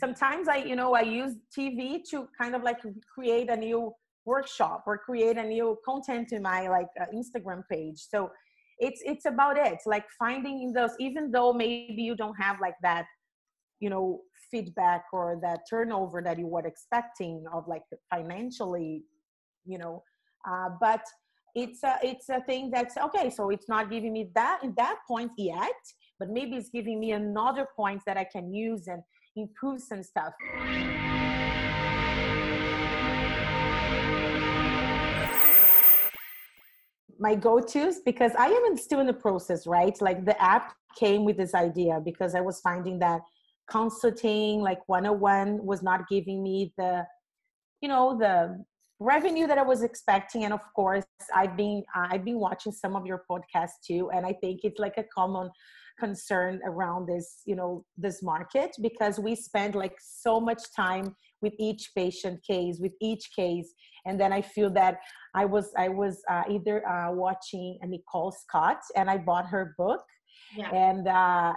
sometimes I use TV to kind of like create a new workshop or create a new content in my like Instagram page. So it's about it, like finding those, even though maybe you don't have like that, feedback or that turnover that you were expecting of like financially, but it's a thing that's okay. So it's not giving me that in that point yet, but maybe it's giving me another point that I can use and improve some stuff. My go-tos, because I am still in the process, right? Like the app came with this idea because I was finding that consulting like 101 was not giving me the revenue that I was expecting. And of course, I've been watching some of your podcasts too, and I think it's like a common concern around this market, because we spend like so much time with each patient case, with each case. And then I feel that I was either watching Nicole Scott, and I bought her book. Yeah. And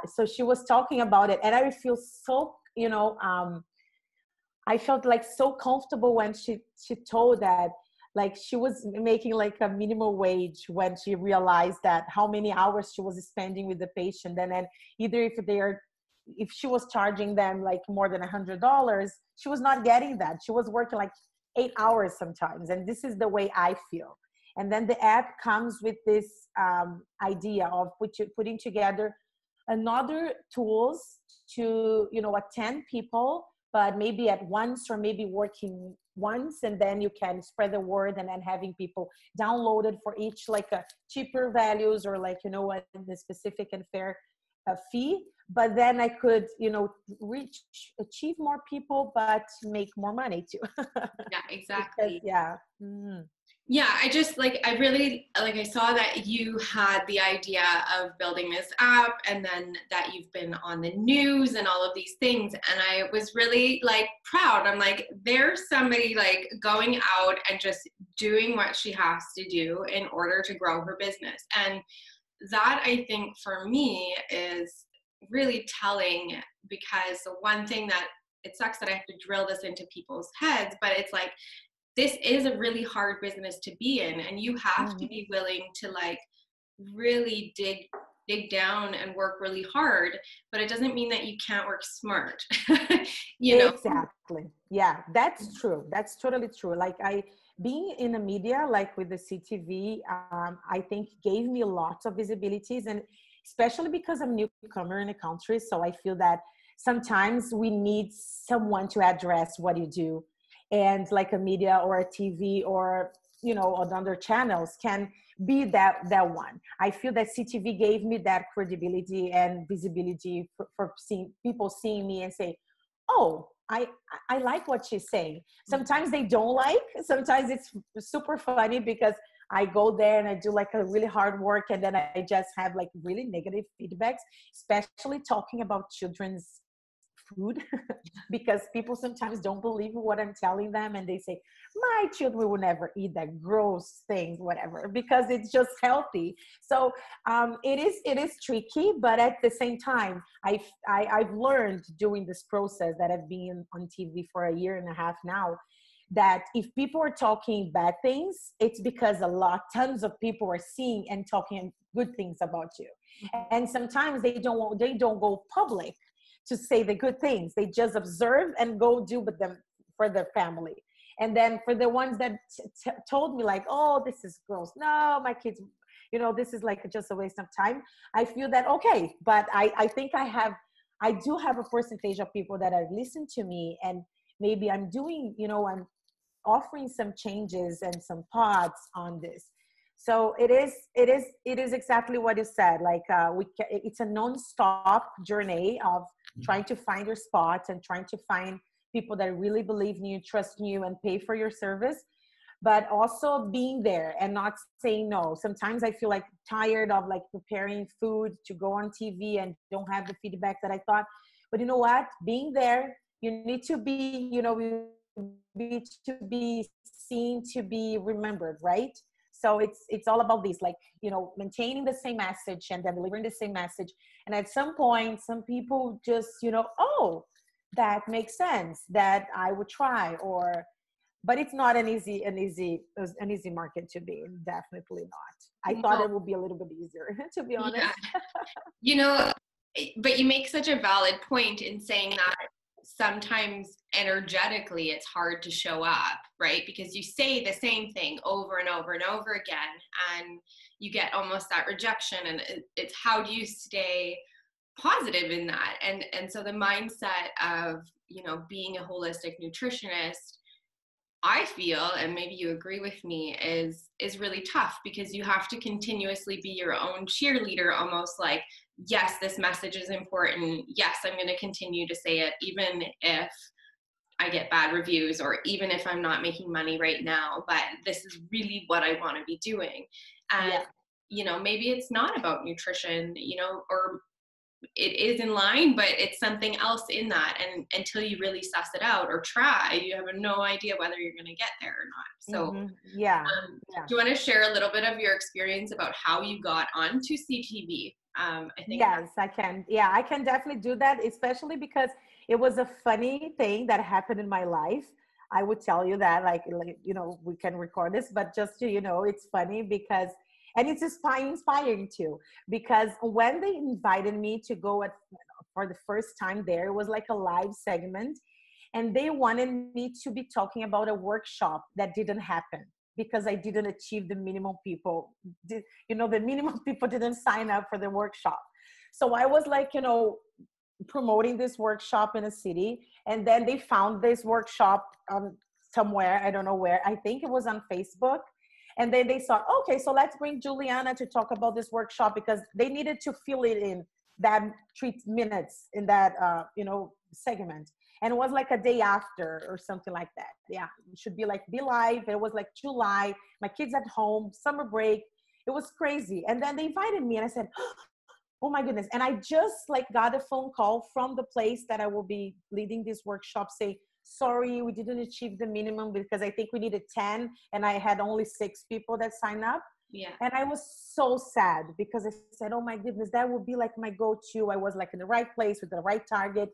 so she was talking about it, and I feel so, I felt like so comfortable when she told that, like she was making like a minimum wage when she realized that how many hours she was spending with the patient. And then either if she was charging them like more than $100, she was not getting that. She was working like 8 hours sometimes. And this is the way I feel. And then the app comes with this idea of putting together another tools to, attend people, but maybe at once, or maybe working once, and then you can spread the word, and then having people download it for each like a cheaper values, or like, the specific and fair fee. But then I could, achieve more people, but make more money too. Yeah, exactly. Because, yeah. Mm-hmm. Yeah, I really, I saw that you had the idea of building this app, and then that you've been on the news and all of these things. And I was really like proud. I'm like, there's somebody like going out and just doing what she has to do in order to grow her business. And that, I think, for me is really telling, because the one thing that it sucks that I have to drill this into people's heads, but it's like, this is a really hard business to be in, and you have to be willing to like really dig down and work really hard, but it doesn't mean that you can't work smart. Exactly. Yeah, that's true. That's totally true. Like being in the media, like with the CTV, I think gave me lots of visibilities, and especially because I'm a newcomer in the country. So I feel that sometimes we need someone to address what you do. And like a media or a TV or, on other channels can be that one. I feel that CTV gave me that credibility and visibility for people seeing me and say, oh, I like what she's saying. Sometimes they don't like, sometimes it's super funny because I go there and I do like a really hard work, and then I just have like really negative feedbacks, especially talking about children's food because people sometimes don't believe what I'm telling them, and they say my children will never eat that gross thing, whatever, because it's just healthy. So it is tricky, but at the same time I've learned during this process that I've been on TV for a year and a half now, that if people are talking bad things, it's because tons of people are seeing and talking good things about you. And sometimes they don't go public to say the good things. They just observe and go do with them for their family. And then for the ones that told me like, oh, this is gross, no, my kids, this is like just a waste of time, I feel that, okay, but I think I do have a percentage of people that have listened to me, and maybe I'm doing, I'm offering some changes and some thoughts on this. So it is exactly what you said. Like it's a non-stop journey of trying to find your spot and trying to find people that really believe in you, trust in you, and pay for your service, but also being there and not saying no. Sometimes I feel like tired of like preparing food to go on TV and don't have the feedback that I thought. But you know what? Being there, you need to be, to be seen, to be remembered, right? So it's all about this, like, maintaining the same message and then delivering the same message. And at some point, some people just, oh, that makes sense, that I would try. Or but it's not an easy market to be in. Definitely not. I thought No, it would be a little bit easier, to be yeah. honest. You know, but you make such a valid point in saying that sometimes energetically it's hard to show up, right? Because you say the same thing over and over and over again, and you get almost that rejection. And it's how do you stay positive in that? And so the mindset of, you know, being a holistic nutritionist, I feel, and maybe you agree with me, is really tough, because you have to continuously be your own cheerleader, almost like, yes, this message is important. Yes, I'm going to continue to say it, even if I get bad reviews, or even if I'm not making money right now, but this is really what I want to be doing. And, Yeah. you know, maybe it's not about nutrition, you know, or it is in line, but it's something else in that. And until you really suss it out or try, you have no idea whether you're going to get there or not. So, Yeah. Yeah. do you want to share a little bit of your experience about how you got onto CTV? I think. Yes, I can. Yeah, I can definitely do that, especially because it was a funny thing that happened in my life. I would tell you that, like, you know, we can record this, but just to, you know, it's funny because, and it's inspiring too, because when they invited me to go for the first time there, it was like a live segment, and they wanted me to be talking about a workshop that didn't happen because I didn't achieve the minimum people. You know, the minimum people didn't sign up for the workshop. So I was like, you know, promoting this workshop in a city, and then they found this workshop somewhere, I don't know where, I think it was on Facebook. And then they thought, okay, so let's bring Juliana to talk about this workshop, because they needed to fill it in that 3 minutes in that you know, segment. And it was like a day after or something like that. Yeah, it should be like be live. It was like July, my kids at home, summer break. It was crazy. And then they invited me, and I said, oh my goodness. And I just like got a phone call from the place that I will be leading this workshop, say, sorry, we didn't achieve the minimum, because I think we needed 10 and I had only 6 people that signed up. Yeah. And I was so sad, because I said, oh my goodness, that would be like my go-to. I was like in the right place with the right target.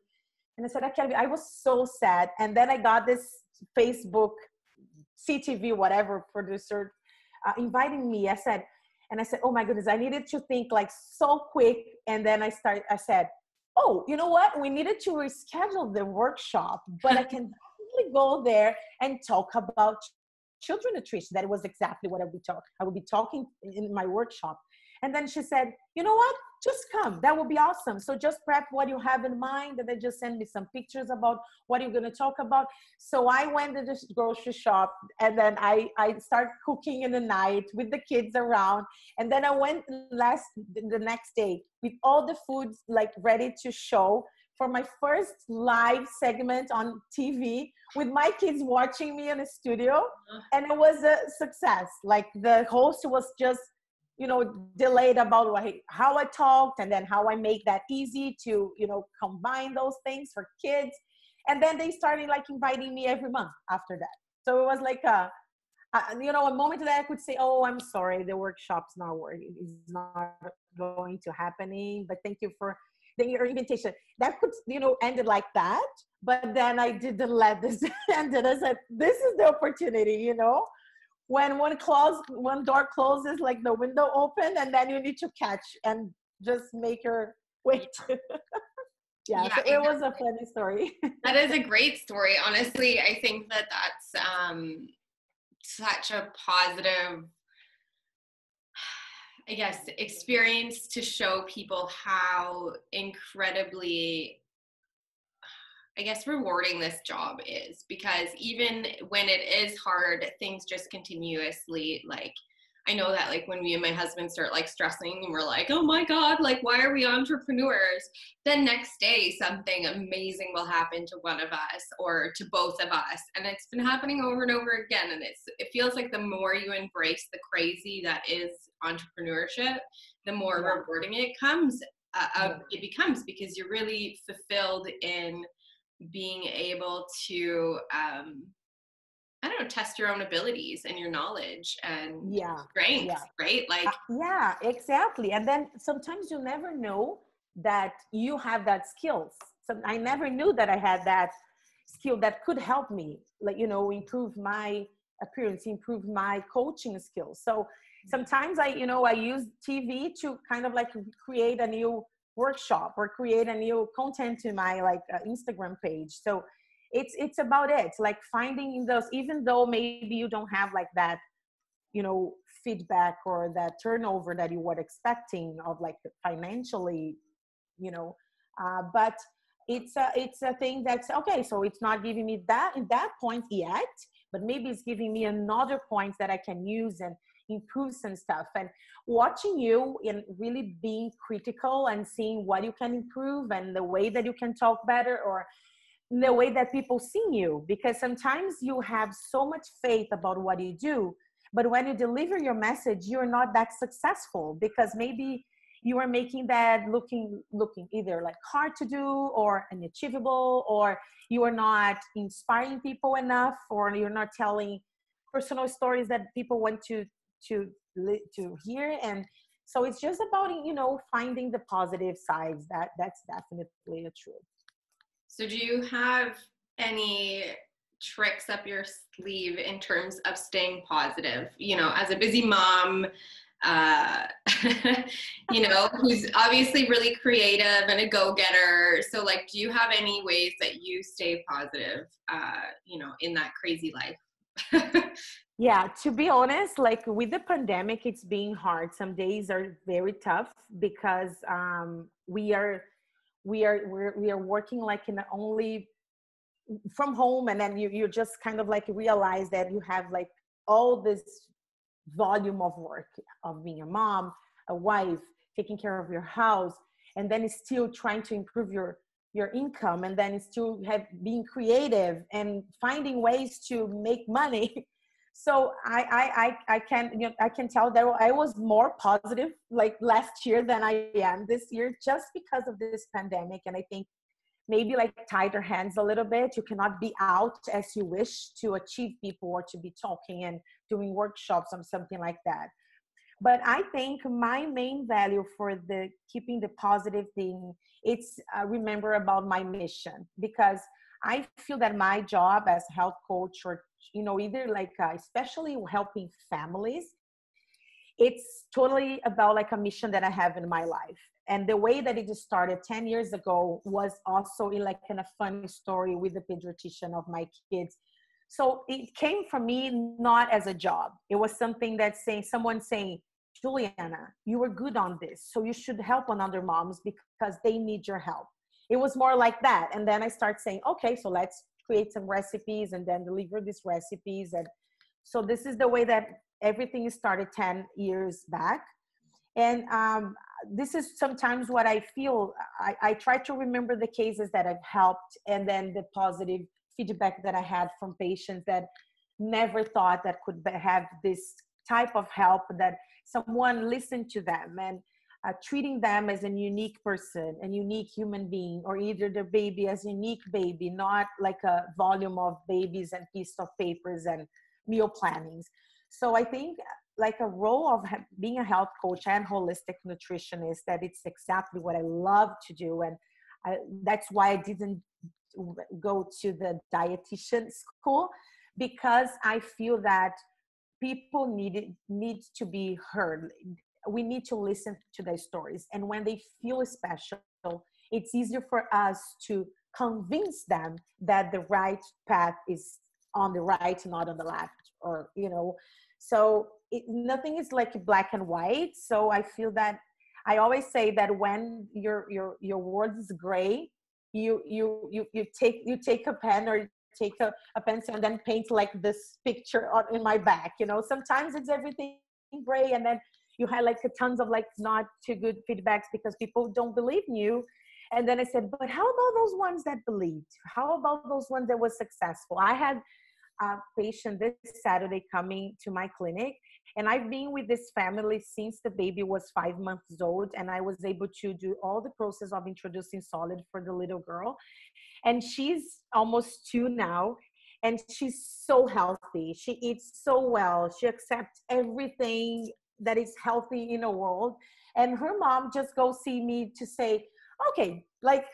And I said, I was so sad. And then I got this Facebook, CTV, whatever producer inviting me. I said, oh my goodness, I needed to think like so quick. And then I said, oh, you know what? We needed to reschedule the workshop, but I can definitely go there and talk about children nutrition. That was exactly what I would be talking in my workshop. And then she said, you know what? Just come. That would be awesome. So just prep what you have in mind, and then just send me some pictures about what you're going to talk about. So I went to the grocery shop, and then I started cooking in the night with the kids around. And then I went the next day with all the foods like ready to show for my first live segment on TV, with my kids watching me in the studio. And it was a success. Like the host was just, you know, delayed about how I talked, and then how I make that easy to, you know, combine those things for kids. And then they started like inviting me every month after that. So it was like you know, a moment that I could say, oh, I'm sorry, the workshop's not working. It's not going to happening, but thank you for your invitation. That could, you know, ended like that. But then I didn't let this end. I said, this is the opportunity, you know, when one door closes, like the window open, and then you need to catch and just make your way to. Yeah, so it was a funny story. That is a great story. Honestly, I think that that's such a positive, I guess, experience to show people how incredibly, I guess, rewarding this job is, because even when it is hard, things just continuously, like, I know that like when me and my husband start like stressing and we're like, oh my God, like, why are we entrepreneurs? The next day, something amazing will happen to one of us or to both of us. And it's been happening over and over again. And it feels like the more you embrace the crazy that is entrepreneurship, the more rewarding it becomes, because you're really fulfilled in being able to I don't know, test your own abilities and your knowledge and strengths, right? Like yeah, exactly. And then sometimes you never know that you have that skills. I never knew that I had that skill that could help me, like, improve my appearance, improve my coaching skills. So sometimes I use TV to kind of like create a new workshop or create a new content to my like Instagram page. So it's about it, like finding those, even though maybe you don't have like that, feedback or that turnover that you were expecting of like financially, but it's a thing that's okay. So it's not giving me that in that point yet, but maybe it's giving me another point that I can use and improve some stuff. And watching you and really being critical and seeing what you can improve and the way that you can talk better, or the way that people see you, because sometimes you have so much faith about what you do, but when you deliver your message, you're not that successful because maybe you are making that looking either like hard to do or unachievable, or you are not inspiring people enough, or you're not telling personal stories that people want to hear. And so it's just about finding the positive sides. That's definitely a truth. So do you have any tricks up your sleeve in terms of staying positive, as a busy mom, who's obviously really creative and a go-getter? So like, do you have any ways that you stay positive, in that crazy life? Yeah, to be honest, like with the pandemic, it's being hard. Some days are very tough because we are working like in only from home, and then you just kind of like realize that you have like all this volume of work of being a mom, a wife, taking care of your house, and then still trying to improve your income, and then still being creative and finding ways to make money. So I can tell that I was more positive like last year than I am this year, just because of this pandemic. And I think maybe like tied your hands a little bit. You cannot be out as you wish to achieve people or to be talking and doing workshops or something like that. But I think my main value for the keeping the positive thing, it's remember about my mission, because I feel that my job as a health coach, or either like especially helping families, it's totally about like a mission that I have in my life. And the way that it started 10 years ago was also in like in a funny story with the pediatrician of my kids. So it came from me not as a job. It was something that someone saying, Juliana, you were good on this, so you should help on other moms because they need your help. It was more like that. And then I start saying, okay, so let's create some recipes and then deliver these recipes. And so this is the way that everything started 10 years back. And this is sometimes what I feel. I try to remember the cases that I've helped, and then the positive feedback that I had from patients that never thought that could have this type of help, that someone listened to them and treating them as a unique person, a unique human being, or either the baby as a unique baby, not like a volume of babies and piece of papers and meal plannings. So I think like a role of being a health coach and holistic nutritionist, that it's exactly what I love to do. And that's why I didn't go to the dietitian school, because I feel that people need to be heard. We need to listen to their stories. And when they feel special, it's easier for us to convince them that the right path is on the right, not on the left, or, so nothing is like black and white. So I feel that I always say that when your world is gray, you take a pen or take a pencil and then paint like this picture in my back. Sometimes it's everything gray, and then you had like tons of like not too good feedbacks because people don't believe in you. And then I said, but how about those ones that believed? How about those ones that was successful? I had a patient this Saturday coming to my clinic, and I've been with this family since the baby was 5 months old, and I was able to do all the process of introducing solid for the little girl. And she's almost 2 now, and she's so healthy. She eats so well. She accepts everything that is healthy in the world. And her mom just goes see me to say, okay, like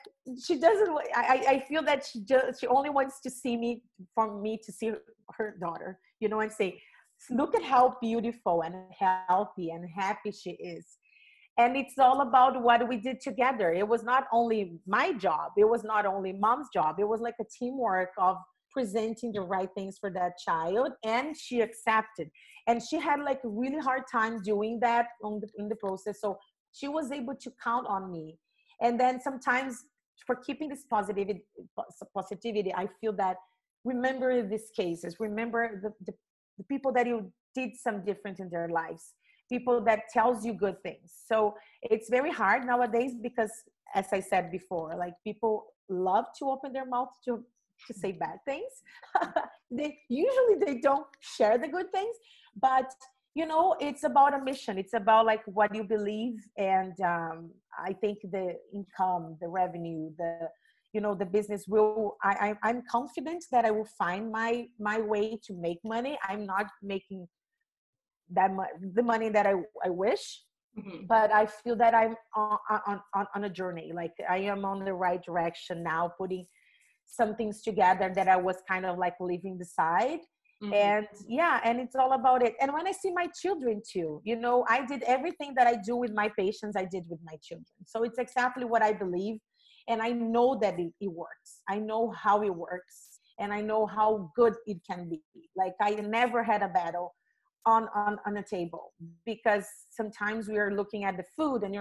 she doesn't, I feel that she only wants to see me, for me to see her daughter, you know, and say, look at how beautiful and healthy and happy she is. And it's all about what we did together. It was not only my job, it was not only mom's job, it was like a teamwork of presenting the right things for that child, and she accepted. And she had like a really hard time doing that in the process, so she was able to count on me. And then sometimes, for keeping this positivity, I feel that, remember these cases, remember the people that you did some different in their lives, people that tells you good things. So it's very hard nowadays because, as I said before, like people love to open their mouth to say bad things. They don't share the good things, but you know, it's about a mission. It's about like what you believe. And I think the income, the revenue, the business will, I'm confident that I will find my way to make money. I'm not making the money that I wish, but I feel that I'm on a journey. Like I am on the right direction now, putting some things together that I was kind of like leaving beside. And yeah, and it's all about it. And when I see my children too, you know, I did everything that I do with my patients, I did with my children. So it's exactly what I believe. And I know that it works. I know how it works. And I know how good it can be. Like I never had a battle on a table, because sometimes we are looking at the food and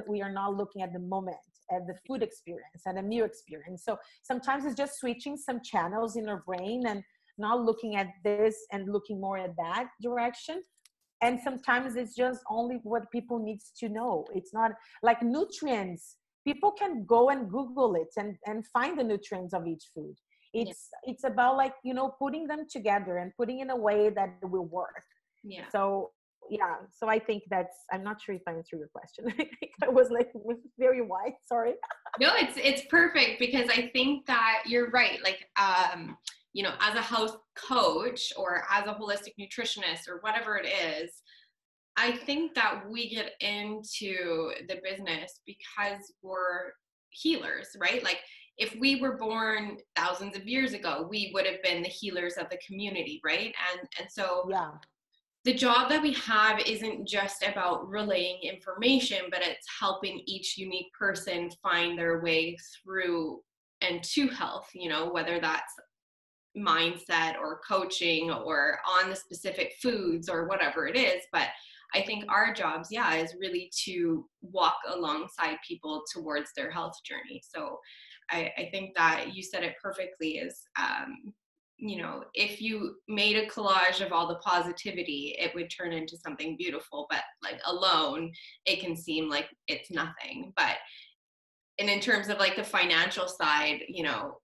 we are not looking at the moment, at the food experience and the meal experience. So sometimes it's just switching some channels in our brain and not looking at this and looking more at that direction. And sometimes it's just only what people needs to know. It's not like nutrients. People can go and Google it and find the nutrients of each food. It's about like, you know, putting them together and putting in a way that it will work. Yeah. So yeah, so I think I'm not sure if I answered your question. I was very wide, sorry. No, it's perfect, because I think that you're right. Like, you know, as a health coach or as a holistic nutritionist or whatever it is, I think that we get into the business because we're healers, right? Like if we were born thousands of years ago, we would have been the healers of the community, right? And so yeah, the job that we have isn't just about relaying information, but it's helping each unique person find their way through and to health, you know, whether that's mindset or coaching or on the specific foods or whatever it is. But I think our jobs, is really to walk alongside people towards their health journey. So I think that you said it perfectly, is, you know, if you made a collage of all the positivity, it would turn into something beautiful, but like alone, it can seem like it's nothing. But, and in terms of like the financial side, you know,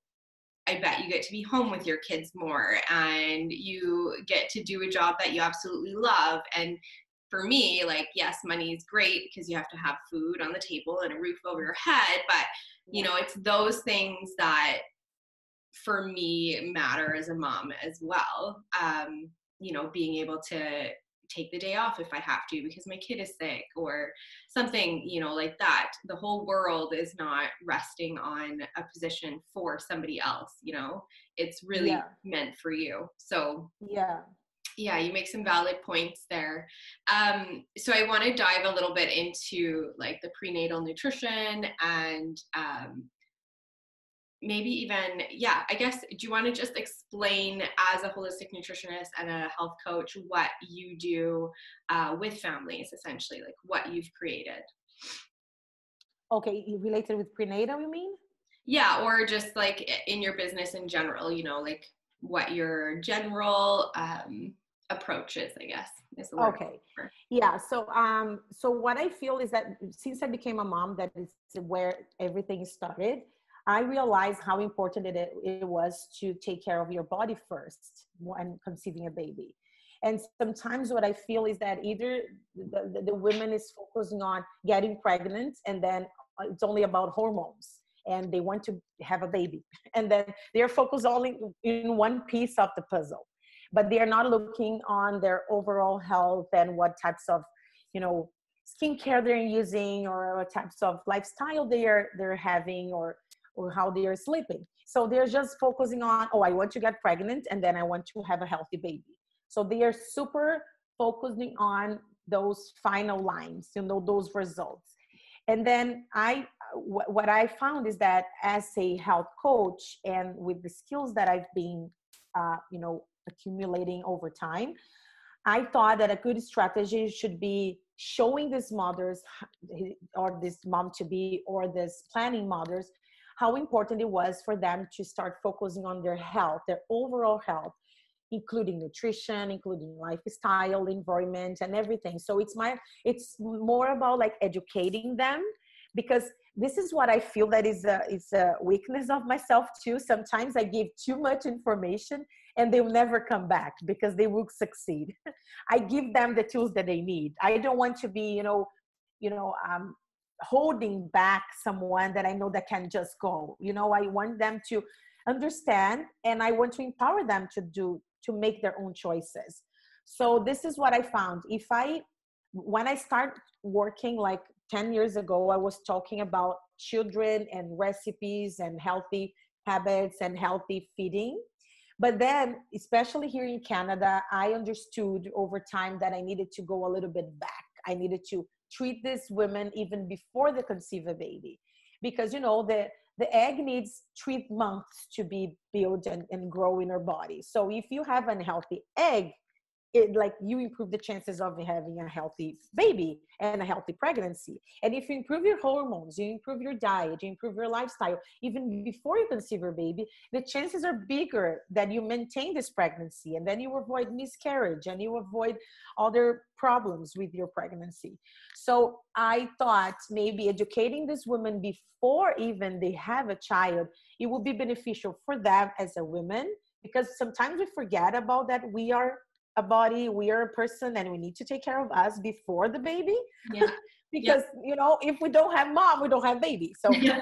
I bet you get to be home with your kids more, and you get to do a job that you absolutely love. And for me, like, yes, money is great because you have to have food on the table and a roof over your head. But, you know, it's those things that for me matter as a mom as well. You know, being able to take the day off if I have to because my kid is sick or something, you know, like that. The whole world is not resting on a position for somebody else, you know, it's really meant for you. So yeah, you make some valid points there. So I want to dive a little bit into like the prenatal nutrition and maybe even, I guess, do you want to just explain as a holistic nutritionist and a health coach what you do with families, essentially, like what you've created? Okay, related with prenatal, you mean? Yeah, or just like in your business in general, you know, like what your general approach is, I guess, is the word. Okay. Yeah. So, so what I feel is that since I became a mom, that is where everything started. I realized how important it was to take care of your body first when conceiving a baby. And sometimes what I feel is that either the women is focusing on getting pregnant, and then it's only about hormones and they want to have a baby. And then they're focused only in one piece of the puzzle, but they are not looking on their overall health and what types of, you know, skincare they're using, or what types of lifestyle they're having, or how they are sleeping. So they're just focusing on, oh, I want to get pregnant and then I want to have a healthy baby. So they are super focusing on those final lines, those results. And then what I found is that as a health coach, and with the skills that I've been, accumulating over time, I thought that a good strategy should be showing these mothers, or this mom to be, or this planning mothers, how important it was for them to start focusing on their health, their overall health, including nutrition, including lifestyle, environment, and everything. So it's more about like educating them, because this is what I feel that is a weakness of myself too. Sometimes I give too much information and they will never come back because they will succeed. I give them the tools that they need. I don't want to be, holding back someone that I know that can just go. I want them to understand, and I want to empower them to make their own choices. So this is what I found. When I start working like 10 years ago, I was talking about children and recipes and healthy habits and healthy feeding. But then, especially here in Canada, I understood over time that I needed to go a little bit back. I needed to treat these women even before they conceive a baby, because the egg needs 3 months to be built and grow in her body. So if you have an healthy egg, you improve the chances of having a healthy baby and a healthy pregnancy. And if you improve your hormones, you improve your diet, you improve your lifestyle, even before you conceive your baby, the chances are bigger that you maintain this pregnancy, and then you avoid miscarriage and you avoid other problems with your pregnancy. So I thought maybe educating this woman before even they have a child, it will be beneficial for them as a woman, because sometimes we forget about that. We are a body, we are a person, and we need to take care of us before the baby. Yeah. Because if we don't have mom, we don't have baby. So yeah.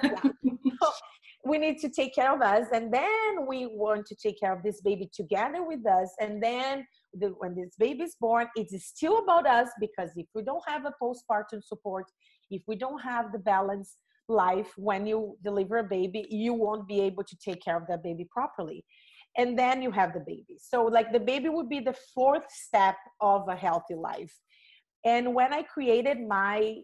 We need to take care of us, and then we want to take care of this baby together with us. And then when this baby is born, it is still about us, because if we don't have a postpartum support, if we don't have the balanced life when you deliver a baby, you won't be able to take care of that baby properly. And then you have the baby. So like the baby would be the fourth step of a healthy life. And when I created my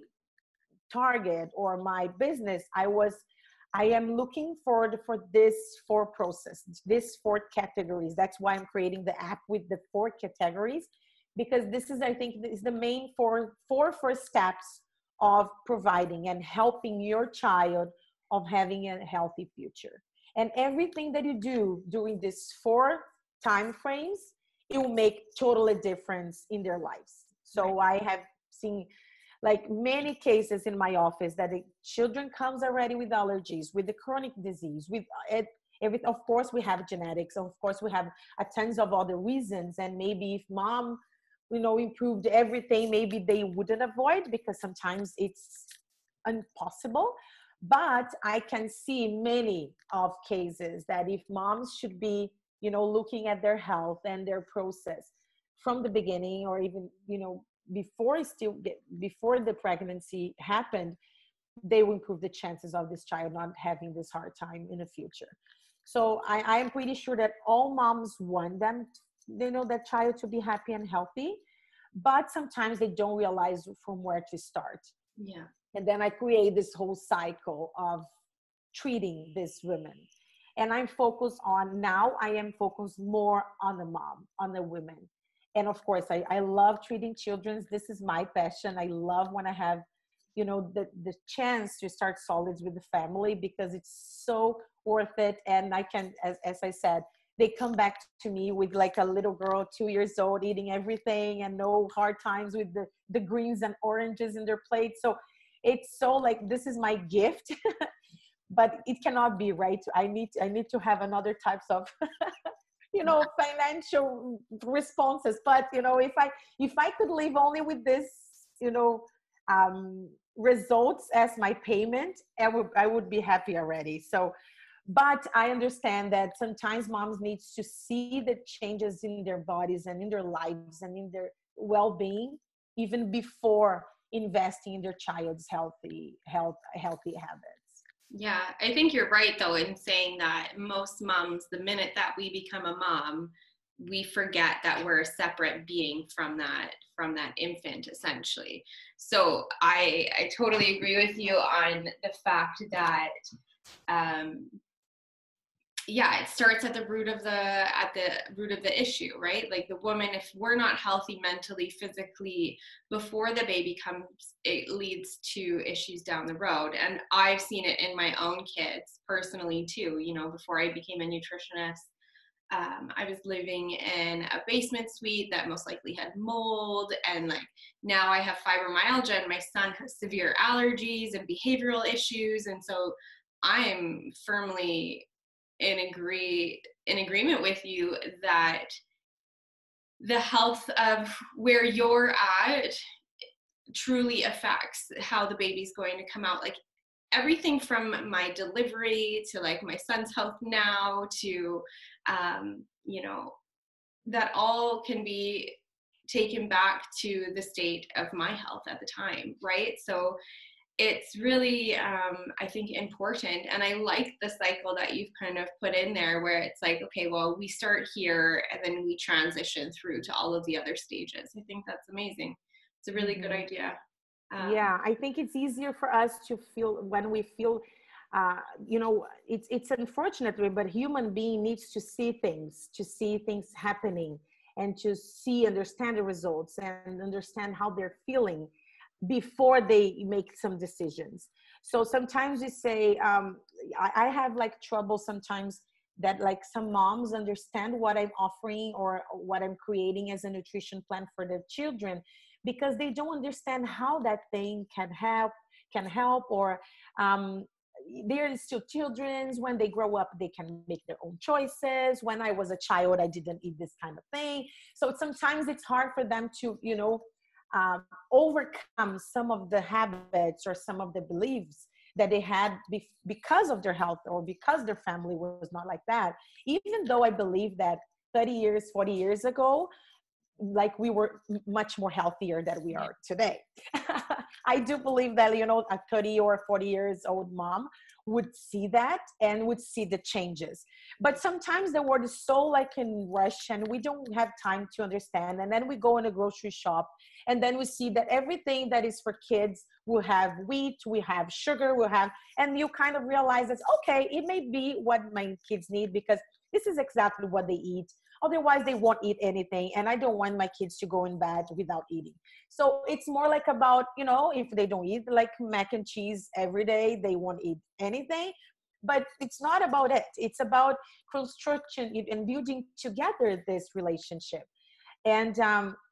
target or my business, I am looking for this 4 process, this 4 categories. That's why I'm creating the app with the 4 categories, because this is, I think, is the main four first steps of providing and helping your child of having a healthy future. And everything that you do during these 4 time frames, it will make totally difference in their lives. So I have seen like many cases in my office that the children comes already with allergies, with the chronic disease, with of course we have genetics, of course we have a tons of other reasons. And maybe if mom, improved everything, maybe they wouldn't avoid, because sometimes it's impossible. But I can see many of cases that if moms should be, looking at their health and their process from the beginning, or even, before the pregnancy happened, they will improve the chances of this child not having this hard time in the future. So I am pretty sure that all moms want that child to be happy and healthy, but sometimes they don't realize from where to start. Yeah. And then I create this whole cycle of treating these women. And I am focused more on the mom, on the women. And of course, I love treating children. This is my passion. I love when I have, the chance to start solids with the family, because it's so worth it. And I can, as I said, they come back to me with like a little girl, 2 years old, eating everything and no hard times with the greens and oranges in their plate. So it's so like, this is my gift, but it cannot be, right. I need to have another types of, financial responses. But, if I could live only with this, results as my payment, I would be happy already. So, but I understand that sometimes moms need to see the changes in their bodies and in their lives and in their well-being, even before investing in their child's healthy habits. Yeah, I think you're right though in saying that most moms, the minute that we become a mom, we forget that we're a separate being from that infant essentially. So I totally agree with you on the fact that yeah, it starts at the root of the issue, right? Like the woman, if we're not healthy mentally, physically before the baby comes, it leads to issues down the road. And I've seen it in my own kids personally too. You know, before I became a nutritionist, I was living in a basement suite that most likely had mold, and like now I have fibromyalgia, and my son has severe allergies and behavioral issues, and so I'm firmly in agreement with you that the health of where you're at truly affects how the baby's going to come out. Like everything from my delivery to like my son's health now to you know, that all can be taken back to the state of my health at the time, right? So it's really I think important, and I like the cycle that you've kind of put in there where it's like, okay, well, we start here and then we transition through to all of the other stages. I think that's amazing. It's a really good idea. Yeah, I think it's easier for us to feel when we feel you know, it's unfortunately, but human being needs to see things happening, and to understand the results and understand how they're feeling before they make some decisions. So sometimes we say, I have like trouble sometimes that like some moms understand what I'm offering or what I'm creating as a nutrition plan for their children, because they don't understand how that thing can help, or they're still children. When they grow up, they can make their own choices. When I was a child, I didn't eat this kind of thing. So sometimes it's hard for them to, you know, overcome some of the habits or some of the beliefs that they had because of their health or because their family was not like that. Even though I believe that 30 years, 40 years ago, like we were much more healthier than we are today. I do believe that, you know, a 30 or 40 years old mom would see that and would see the changes. But sometimes the world is so like in rush and we don't have time to understand. And then we go in a grocery shop and then we see that everything that is for kids will have wheat, we have sugar, we'll have, and you kind of realize that, okay, it may be what my kids need because this is exactly what they eat. Otherwise, they won't eat anything. And I don't want my kids to go in bed without eating. So it's more like about, you know, if they don't eat like mac and cheese every day, they won't eat anything. But it's not about it. It's about construction and building together this relationship. And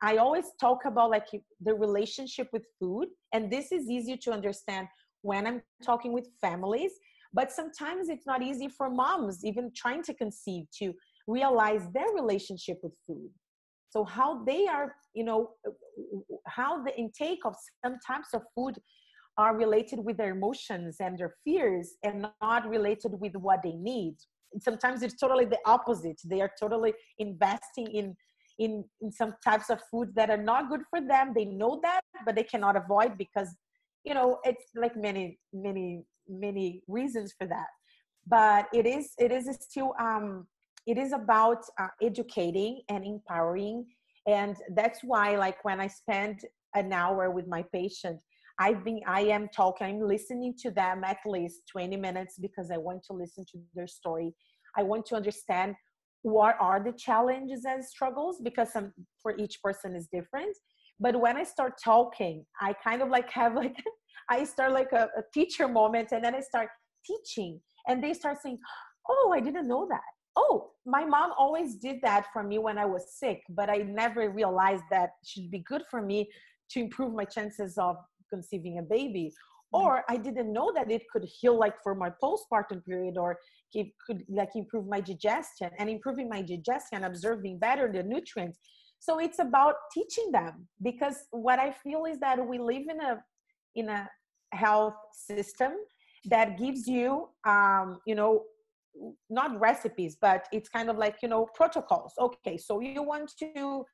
I always talk about like the relationship with food. And this is easier to understand when I'm talking with families. But sometimes it's not easy for moms, even trying to conceive, to realize their relationship with food. So how they are, you know, how the intake of some types of food are related with their emotions and their fears and not related with what they need. And sometimes it's totally the opposite. They are totally investing in some types of foods that are not good for them. They know that, but they cannot avoid because, you know, it's like many reasons for that. But it is still it is about educating and empowering. And that's why, like, when I spend an hour with my patient, I'm listening to them at least 20 minutes because I want to listen to their story. I want to understand what are the challenges and struggles, because for each person is different. But when I start talking, I kind of like have like, I start like a teacher moment, and then I start teaching, and they start saying, oh, I didn't know that. Oh, my mom always did that for me when I was sick, but I never realized that it should be good for me to improve my chances of conceiving a baby. Or I didn't know that it could heal like for my postpartum period, or it could like improve my digestion, and improving my digestion, absorbing better the nutrients. So it's about teaching them, because what I feel is that we live in a health system that gives you, you know, not recipes, but it's kind of like, you know, protocols. Okay, so you want to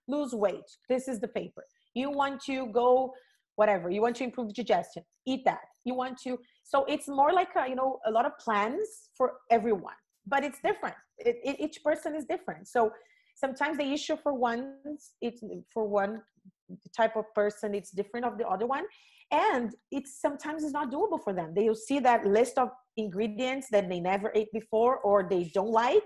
lose weight. This is the paper. You want to go whatever. You want to improve digestion, eat that. You want to, so it's more like a, you know, a lot of plans for everyone, but it's different. Each person is different. So sometimes the issue for one, it's for one type of person, it's different of the other one. And it's sometimes it's not doable for them. They'll see that list of ingredients that they never ate before or they don't like.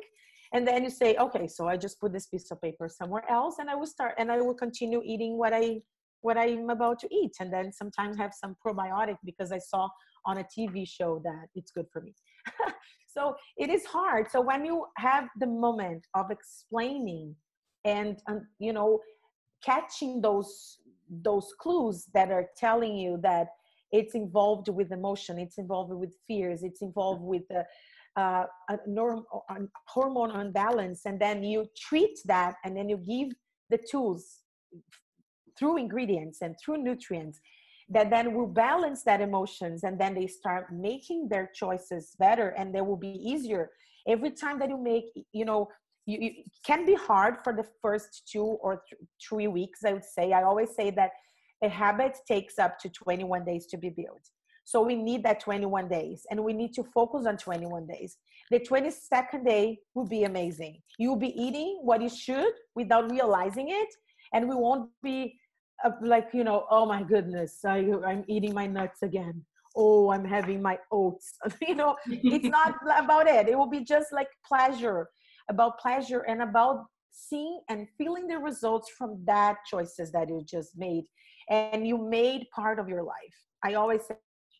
And then you say, okay, so I just put this piece of paper somewhere else and I will start and I will continue eating what I'm about to eat. And then sometimes have some probiotic because I saw on a TV show that it's good for me. So it is hard. So when you have the moment of explaining and, you know, catching those clues that are telling you that it's involved with emotion, it's involved with fears, it's involved with a hormone imbalance, and then you treat that and then you give the tools through ingredients and through nutrients that then will balance that emotions, and then they start making their choices better and they will be easier every time that you make, you know, it can be hard for the first 2 or 3 weeks. I would say, I always say that a habit takes up to 21 days to be built. So we need that 21 days and we need to focus on 21 days. The 22nd day will be amazing. You'll be eating what you should without realizing it. And we won't be like, you know, oh my goodness, I'm eating my nuts again. Oh, I'm having my oats. You know, it's not about it. It will be just like pleasure, about pleasure and about seeing and feeling the results from that choices that you just made and you made part of your life. I always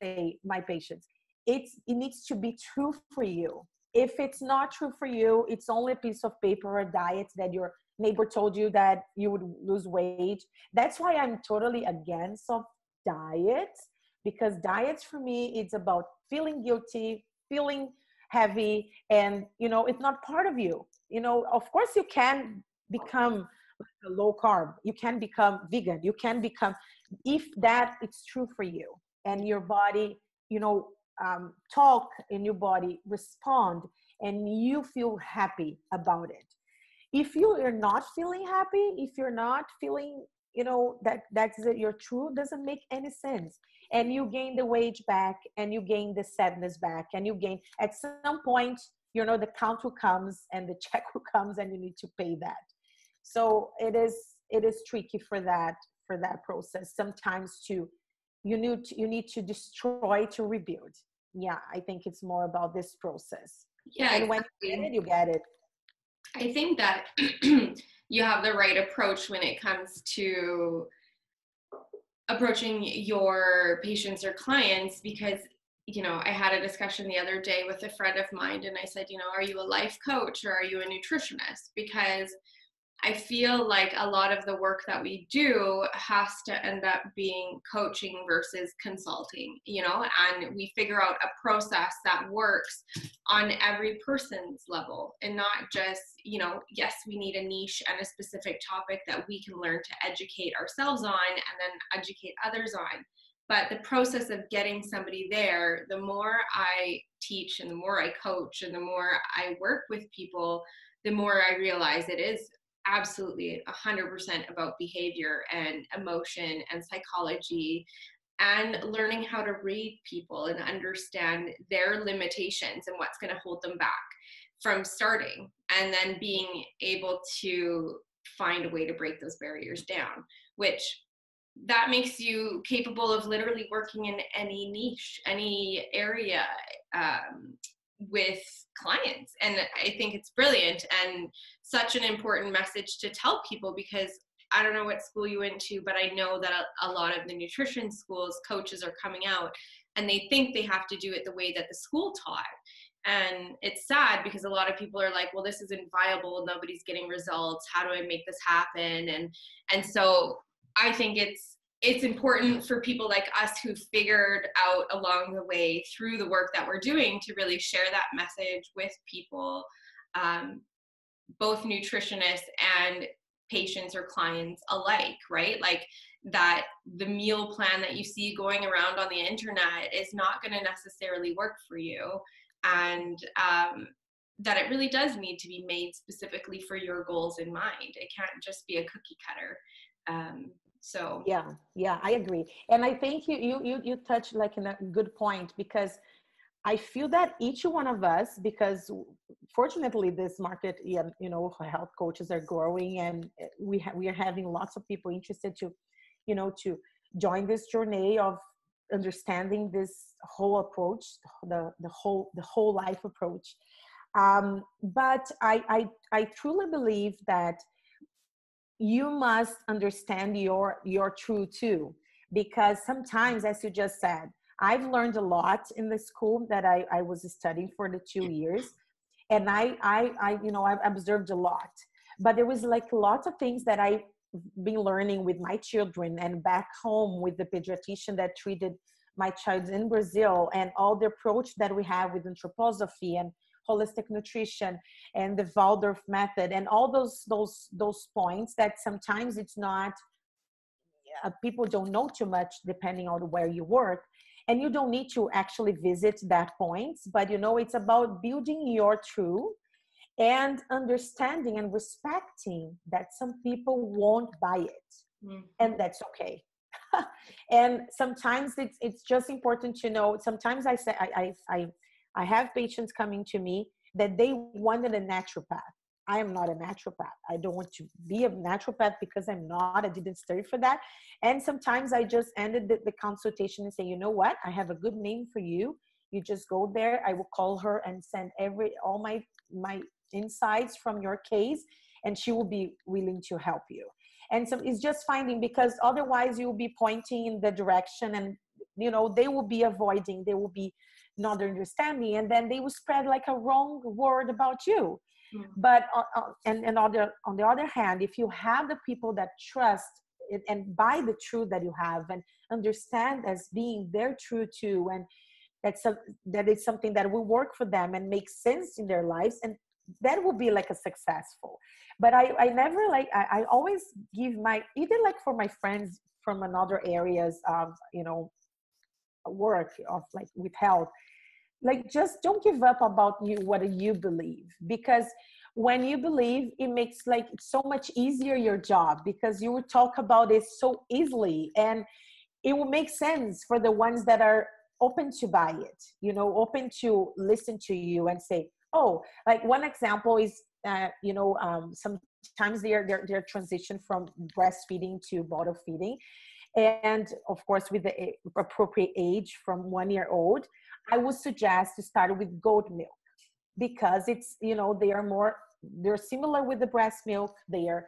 say my patients, it needs to be true for you. If it's not true for you, it's only a piece of paper or a diet that your neighbor told you that you would lose weight. That's why I'm totally against of diets, because diets for me, it's about feeling guilty, feeling heavy, and you know, it's not part of you. You know, of course you can become a low carb, you can become vegan, you can become, if that it's true for you and your body, you know, talk and your body respond and you feel happy about it. If you are not feeling happy, if you're not feeling, you know, that's your truth, doesn't make any sense. And you gain the weight back and you gain the sadness back and you gain, at some point, you know, the count will comes and the check will comes and you need to pay that. So it is tricky for that process sometimes too. You need to destroy to rebuild. Yeah, I think it's more about this process. Yeah, and exactly. When you get it. I think that you have the right approach when it comes to approaching your patients or clients, because, you know, I had a discussion the other day with a friend of mine and I said, you know, are you a life coach or are you a nutritionist? Because I feel like a lot of the work that we do has to end up being coaching versus consulting, you know, and we figure out a process that works on every person's level and not just, you know, yes, we need a niche and a specific topic that we can learn to educate ourselves on and then educate others on. But the process of getting somebody there, the more I teach and the more I coach and the more I work with people, the more I realize it is absolutely 100% about behavior and emotion and psychology and learning how to read people and understand their limitations and what's going to hold them back from starting, and then being able to find a way to break those barriers down, which that makes you capable of literally working in any niche, any area, with clients. And I think it's brilliant and such an important message to tell people, because I don't know what school you went to, but I know that a lot of the nutrition schools, coaches are coming out and they think they have to do it the way that the school taught. And it's sad because a lot of people are like, well, this isn't viable, nobody's getting results, how do I make this happen? And so I think it's important for people like us who figured out along the way through the work that we're doing to really share that message with people, both nutritionists and patients or clients alike, right? Like that the meal plan that you see going around on the internet is not going to necessarily work for you. And that it really does need to be made specifically for your goals in mind. It can't just be a cookie cutter. So Yeah, I agree. And I think you touched like in a good point, because I feel that each one of us, because fortunately this market, yeah, health coaches are growing, and we are having lots of people interested to, to join this journey of understanding this whole approach, the whole life approach. But I truly believe that you must understand your truth too, because sometimes, as you just said, I've learned a lot in the school that I was studying for the 2 years, and I've observed a lot, but there was like lots of things that I've been learning with my children and back home with the pediatrician that treated my child in Brazil, and all the approach that we have with anthroposophy and holistic nutrition and the Waldorf method and all those points that sometimes it's not, people don't know too much depending on where you work, and you don't need to actually visit that points, but it's about building your truth and understanding and respecting that some people won't buy it, and that's okay. And sometimes it's just important to know. Sometimes I say I have patients coming to me that they wanted a naturopath. I am not a naturopath. I don't want to be a naturopath because I'm not. I didn't study for that. And sometimes I just ended the consultation and say, you know what? I have a good name for you. You just go there. I will call her and send all my insights from your case, and she will be willing to help you. And so it's just finding, because otherwise you'll be pointing in the direction, and they will be avoiding, they will be not understanding, and then they will spread like a wrong word about you. But on the other hand, if you have the people that trust it and buy the truth that you have and understand as being their truth too, and that is something that will work for them and make sense in their lives, and that will be like a successful. But I never like, I always give even like for my friends from another areas of work of like with health, like just don't give up about what you believe, because when you believe, it makes like so much easier your job, because you will talk about it so easily, and it will make sense for the ones that are open to buy it, open to listen to you and say, oh, like one example is sometimes they're transition from breastfeeding to bottle feeding, and of course with the appropriate age from 1 year old, I would suggest to start with goat milk, because it's they're similar with the breast milk. They have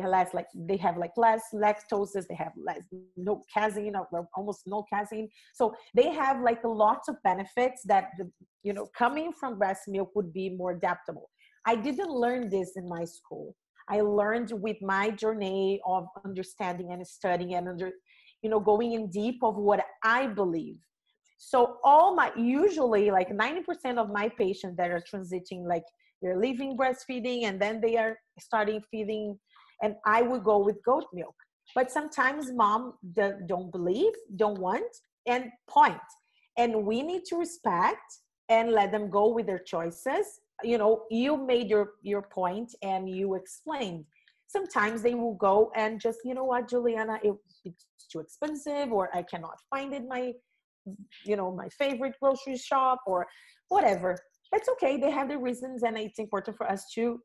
less lactoses, they have less, no casein, or almost no casein, so they have like lots of benefits that coming from breast milk would be more adaptable. I didn't learn this in my school. I learned with my journey of understanding and studying and going in deep of what I believe. So usually like 90% of my patients that are transiting, like they're leaving breastfeeding and then they are starting feeding, and I would go with goat milk. But sometimes mom don't believe, don't want, and point. And we need to respect and let them go with their choices. You made your point and you explained. Sometimes they will go and just, what, Juliana, it's too expensive, or I cannot find it my favorite grocery shop, or whatever. That's okay. They have their reasons, and it's important for us to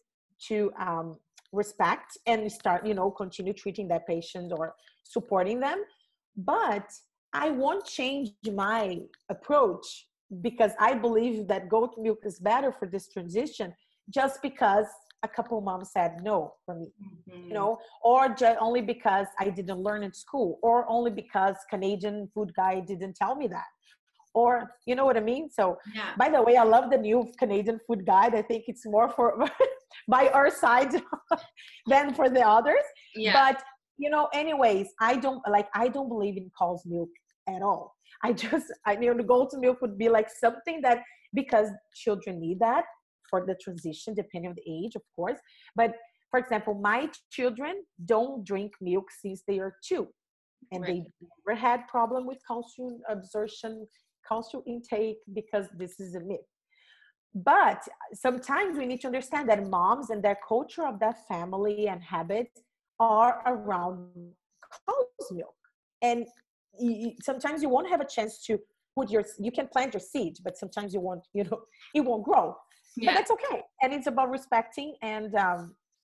respect and start, continue treating that patient or supporting them. But I won't change my approach because I believe that goat milk is better for this transition, just because a couple moms said no for me, or only because I didn't learn in school, or only because Canadian food guide didn't tell me that, or you know what I mean? So yeah. By the way, I love the new Canadian food guide. I think it's more for by our side than for the others. Yeah. But anyways, I don't believe in cow's milk at all. The goat milk would be like something that, because children need that for the transition, depending on the age, of course. But for example, my children don't drink milk since they are 2, and Right. they never had problem with calcium absorption, calcium intake, because this is a myth. But sometimes we need to understand that moms and their culture of that family and habits are around cow's milk. And sometimes you won't have a chance to you can plant your seed, but sometimes you won't, it won't grow. But Yeah. that's okay. And it's about respecting and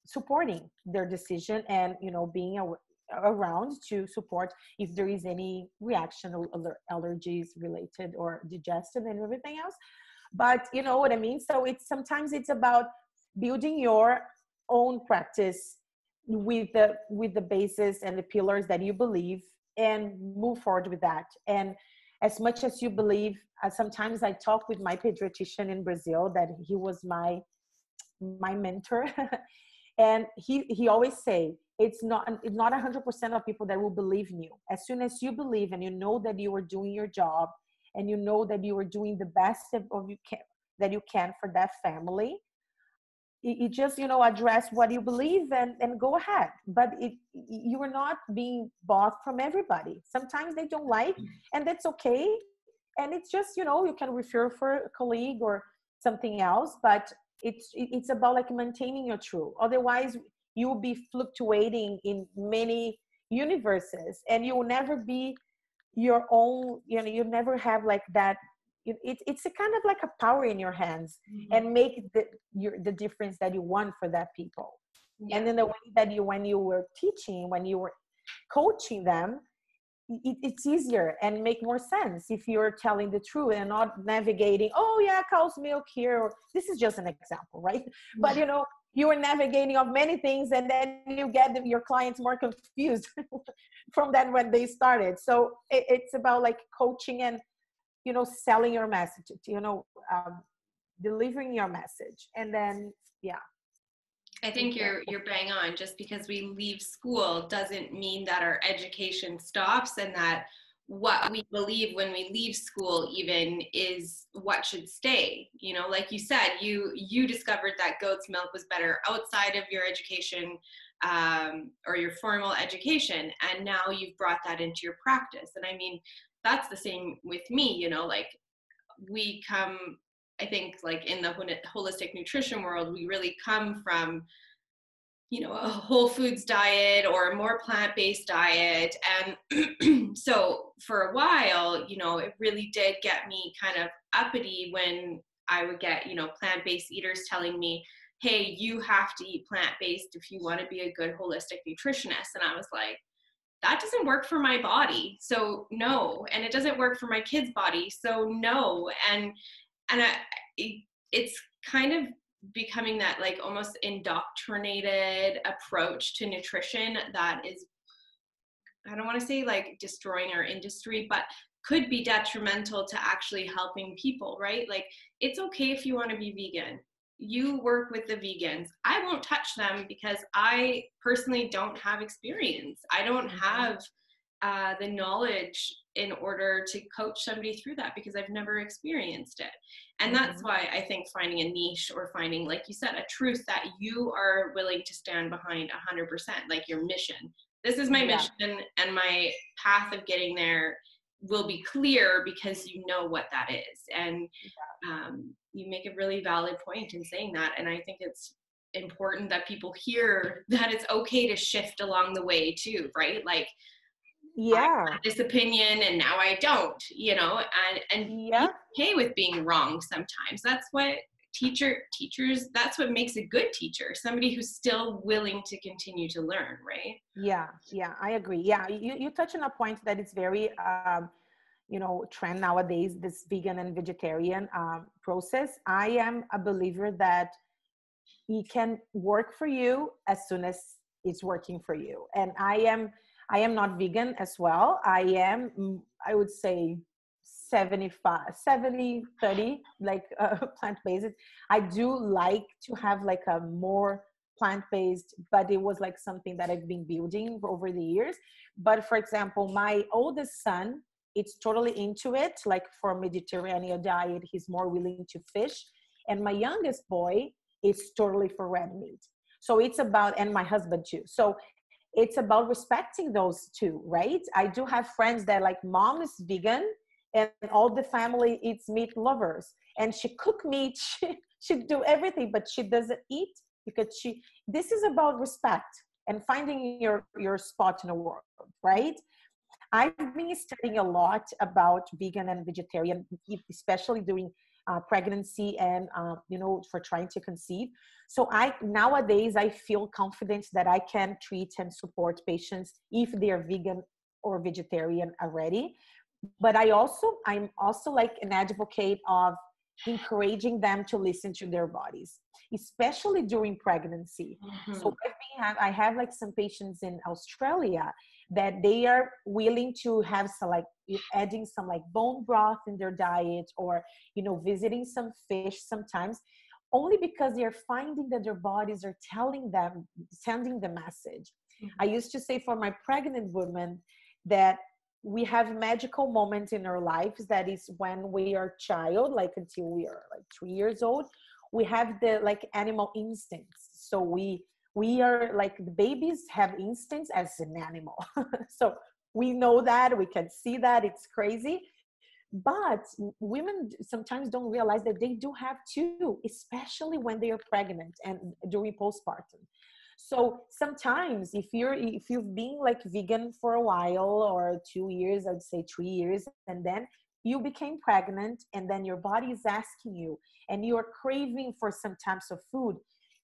supporting their decision, and being around to support if there is any reaction or allergies related or digestive and everything else. But you know what I mean? So sometimes it's about building your own practice with the basis and the pillars that you believe, and move forward with that. And as much as you believe, sometimes I talk with my pediatrician in Brazil, that he was my mentor. And he always say, it's not 100% of people that will believe in you. As soon as you believe and you know that you are doing your job, and you know that you are doing the best that you can for that family, you just address what you believe, and go ahead. But you are not being bought from everybody. Sometimes they don't like, and that's okay. And it's just, you can refer for a colleague or something else. But it's about like maintaining your truth. Otherwise you will be fluctuating in many universes, and you will never be your own. You never have like that. It's a kind of like a power in your hands, and make the difference that you want for that people. Yeah. And in the way that when you were teaching, when you were coaching them, it's easier and make more sense if you're telling the truth and not navigating, oh yeah, cow's milk here, or this is just an example, right? But you are navigating of many things, and then you get your clients more confused from that when they started. So it's about like coaching and selling your message, delivering your message. And then I think you're bang on. Just because we leave school doesn't mean that our education stops, and that what we believe when we leave school even is what should stay. Like you said, you discovered that goat's milk was better outside of your education, or your formal education, and now you've brought that into your practice. And I mean, that's the same with me. Like we come, I think, like in the holistic nutrition world, we really come from, a whole foods diet or a more plant-based diet. And so for a while, it really did get me kind of uppity when I would get, plant-based eaters telling me, hey, you have to eat plant-based if you want to be a good holistic nutritionist. And I was like, that doesn't work for my body, so no. And it doesn't work for my kid's body, so no. And it's kind of becoming that like almost indoctrinated approach to nutrition that is, I don't want to say like destroying our industry, but could be detrimental to actually helping people, right? Like, it's okay if you want to be vegan. You work with the vegans. I won't touch them because I personally don't have experience. I don't have the knowledge in order to coach somebody through that, because I've never experienced it. And that's why I think finding a niche, or finding, like you said, a truth that you are willing to stand behind 100%, like your mission. This is my mission, and my path of getting there will be clear because you know what that is. And you make a really valid point in saying that. And I think it's important that people hear that it's okay to shift along the way too, right? Like, I had this opinion and now I don't, and be okay with being wrong sometimes. That's what teachers, that's what makes a good teacher, somebody who's still willing to continue to learn, right? Yeah, I agree. Yeah, you touch on a point that is very, trend nowadays, this vegan and vegetarian process. I am a believer that it can work for you as soon as it's working for you. And I am not vegan as well. I would say 70-30, like plant-based. I do like to have like a more plant-based, but it was like something that I've been building over the years. But for example, my oldest son, it's totally into it. Like for Mediterranean diet, he's more willing to fish. And my youngest boy is totally for red meat. So it's about, and my husband too. So it's about respecting those two, right? I do have friends that like mom is vegan and all the family eats meat lovers. And she cook meat, she do everything, but she doesn't eat because this is about respect. and finding your spot in the world, right? I've been studying a lot about vegan and vegetarian, especially during pregnancy and for trying to conceive. So I nowadays I feel confident that I can treat and support patients if they are vegan or vegetarian already. But I'm also like an advocate of encouraging them to listen to their bodies, especially during pregnancy. Mm-hmm. So I have like some patients in Australia that they are willing to have some like adding some like bone broth in their diet, or visiting some fish sometimes, only because they're finding that their bodies are telling them, sending the message. Mm-hmm. I used to say for my pregnant women that we have magical moments in our lives, that is when we are child, like until we are like 3 years old, we have the like animal instincts. So we are like, the babies have instincts as an animal. So we know that, we can see that, it's crazy. But women sometimes don't realize that they do have too, especially when they are pregnant and during postpartum. So sometimes if you've been like vegan for a while, or 2 years, I'd say 3 years, and then you became pregnant, and then your body is asking you and you're craving for some types of food,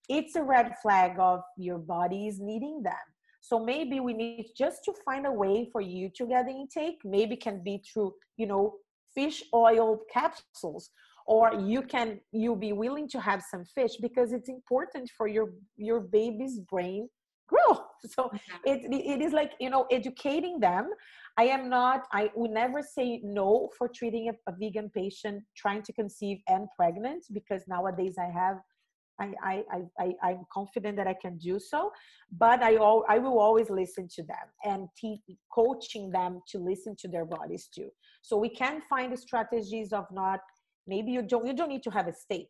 it's a red flag of your body is needing them. So maybe we need just to find a way for you to get the intake. Maybe it can be through, fish oil capsules, or you'll be willing to have some fish because it's important for your baby's brain grow. So it is like, educating them. I would never say no for treating a vegan patient trying to conceive and pregnant, because nowadays I'm confident that I can do so, but I will always listen to them and coaching them to listen to their bodies too. So we can find strategies of not, maybe you don't need to have a steak,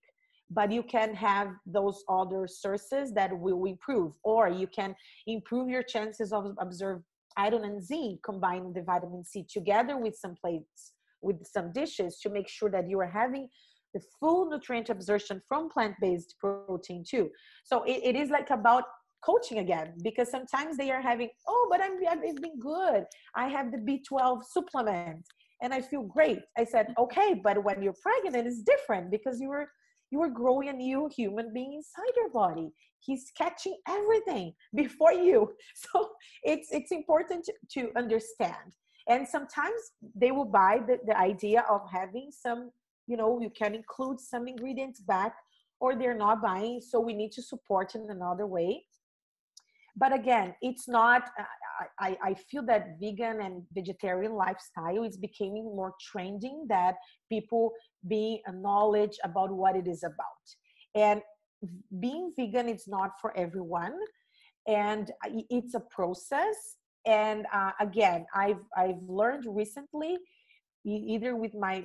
but you can have those other sources that will improve, or you can improve your chances of observe iron and zinc, combining the vitamin C together with some plates, with some dishes, to make sure that you are having the full nutrient absorption from plant-based protein too. So it is like about coaching again, because sometimes they are having, oh, but I've been good, I have the B12 supplement and I feel great. I said, okay, but when you're pregnant, it's different, because you were growing a new human being inside your body. He's catching everything before you. So it's important to understand. And sometimes they will buy the idea of having some, you can include some ingredients back, or they're not buying. So we need to support in another way. But again, it's not, I feel that vegan and vegetarian lifestyle is becoming more trending, that people being a knowledge about what it is about. And being vegan is not for everyone. And it's a process. And again, I've learned recently, either with my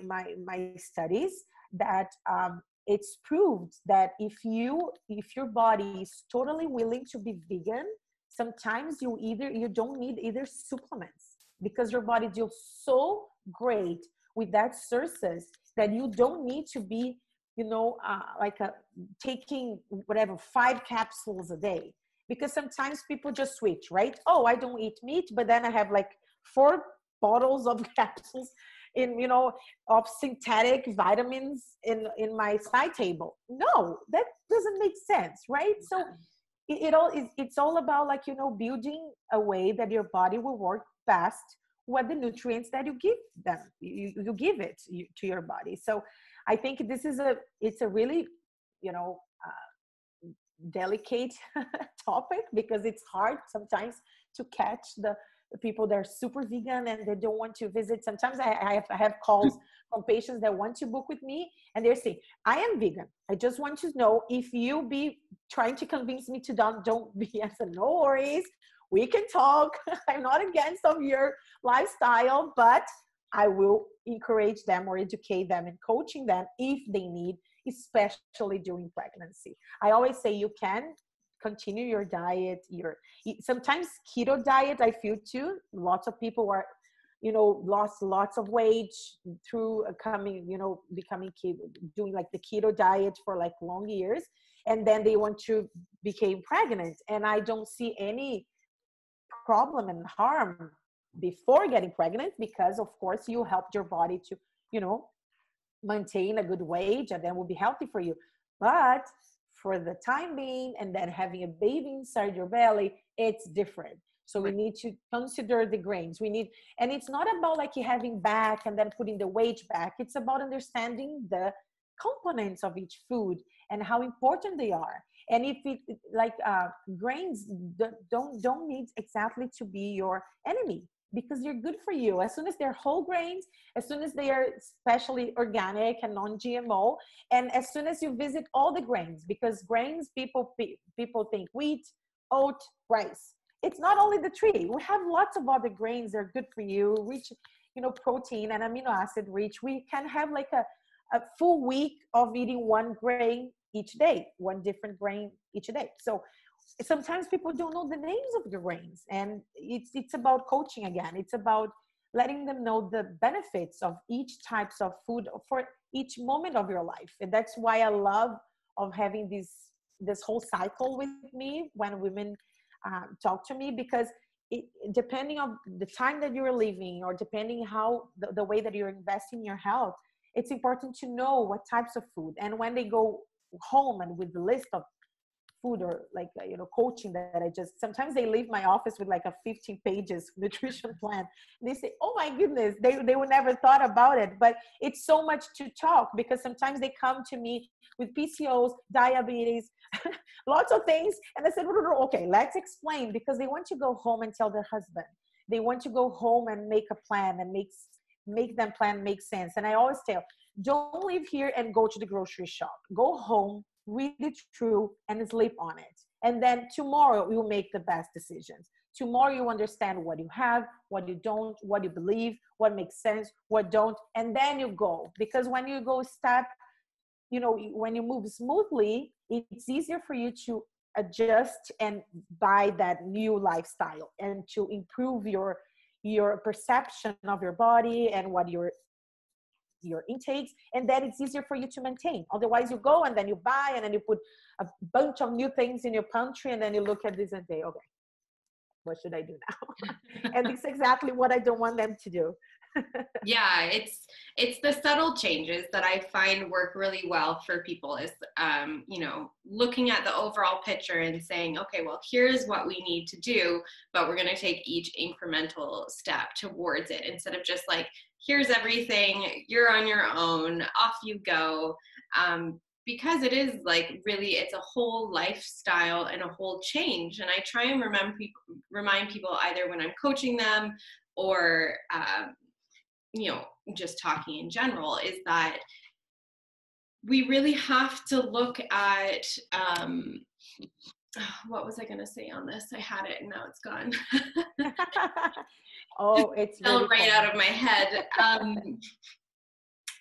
studies, that it's proved that if your body is totally willing to be vegan, sometimes you don't need either supplements, because your body deals so great with that sources that you don't need to be taking whatever 5 capsules a day. Because sometimes people just switch, right? Oh, I don't eat meat, but then I have like 4 bottles of capsules of synthetic vitamins in my side table. No, that doesn't make sense, right? So it's all about building a way that your body will work best with the nutrients that you give them, you give it to your body. So I think it's a really delicate topic, because it's hard sometimes to catch the people that are super vegan and they don't want to visit. Sometimes I have calls from patients that want to book with me, and they're saying, I am vegan, I just want to know if you be trying to convince me to don't be. I said, no worries, we can talk. I'm not against of your lifestyle, but I will encourage them or educate them and coaching them if they need, especially during pregnancy. I always say you can continue your diet, sometimes keto diet. I feel too, lots of people are, lost lots of weight through becoming keto, doing like the keto diet for like long years. and then they want to become pregnant. And I don't see any problem and harm before getting pregnant, because of course you helped your body to, you know, maintain a good weight, and then will be healthy for you. But for the time being, and then having a baby inside your belly, it's different. So we need to consider the grains. We need, and it's not about like having back and then putting the weight back. It's about understanding the components of each food and how important they are. And if it like grains don't need exactly to be your enemy, because they're good for you. As soon as they're whole grains, as soon as they are especially organic and non-GMO, and as soon as you visit all the grains, because grains, people think wheat, oat, rice. It's not only the three. We have lots of other grains that are good for you, rich, you know, protein and amino acid rich. We can have like a full week of eating one grain each day, one different grain each day. So sometimes people don't know the names of the grains, and it's about coaching again. It's about letting them know the benefits of each types of food for each moment of your life. And that's why I love of having this whole cycle with me when women talk to me, because depending on the time that you're living, or depending how the way that you're investing in your health, it's important to know what types of food. And when they go home and with the list of food, or like you know, coaching that I just, sometimes they leave my office with like a 15 pages nutrition plan, and they say, oh my goodness, they would never thought about it. But it's so much to talk, because sometimes they come to me with PCOS, diabetes, lots of things, and I said, okay, let's explain, because they want to go home and tell their husband. They want to go home and make a plan and make them plan make sense. And I always tell, don't leave here and go to the grocery shop. Go home, read it through, and sleep on it. And then tomorrow you will make the best decisions. Tomorrow you understand what you have, what you don't, what you believe, what makes sense, what don't, and then you go. Because when you go step, you know, when you move smoothly, it's easier for you to adjust and buy that new lifestyle, and to improve your perception of your body and what your intakes, and then it's easier for you to maintain. Otherwise you go and then you buy, and then you put a bunch of new things in your pantry, and then you look at this and say, okay, what should I do now? And it's exactly what I don't want them to do. Yeah, it's the subtle changes that I find work really well for people, is you know, looking at the overall picture and saying, okay, well, here's what we need to do, but we're going to take each incremental step towards it, instead of just like, here's everything, you're on your own, off you go. Because it is like, really, it's a whole lifestyle and a whole change. And I try and remind people either when I'm coaching them, or you know, just talking in general, is that we really have to look at what was I going to say on this? I had it and now it's gone. Oh, it's fell right out of my head.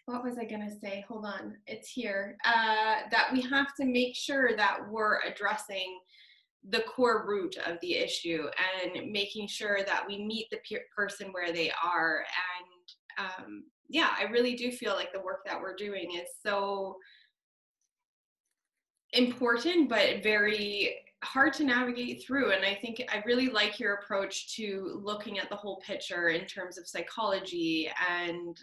What was I going to say? Hold on. It's here. That we have to make sure that we're addressing the core root of the issue, and making sure that we meet the person where they are. And yeah, I really do feel like the work that we're doing is so important, but very hard to navigate through. And I think I really like your approach to looking at the whole picture in terms of psychology and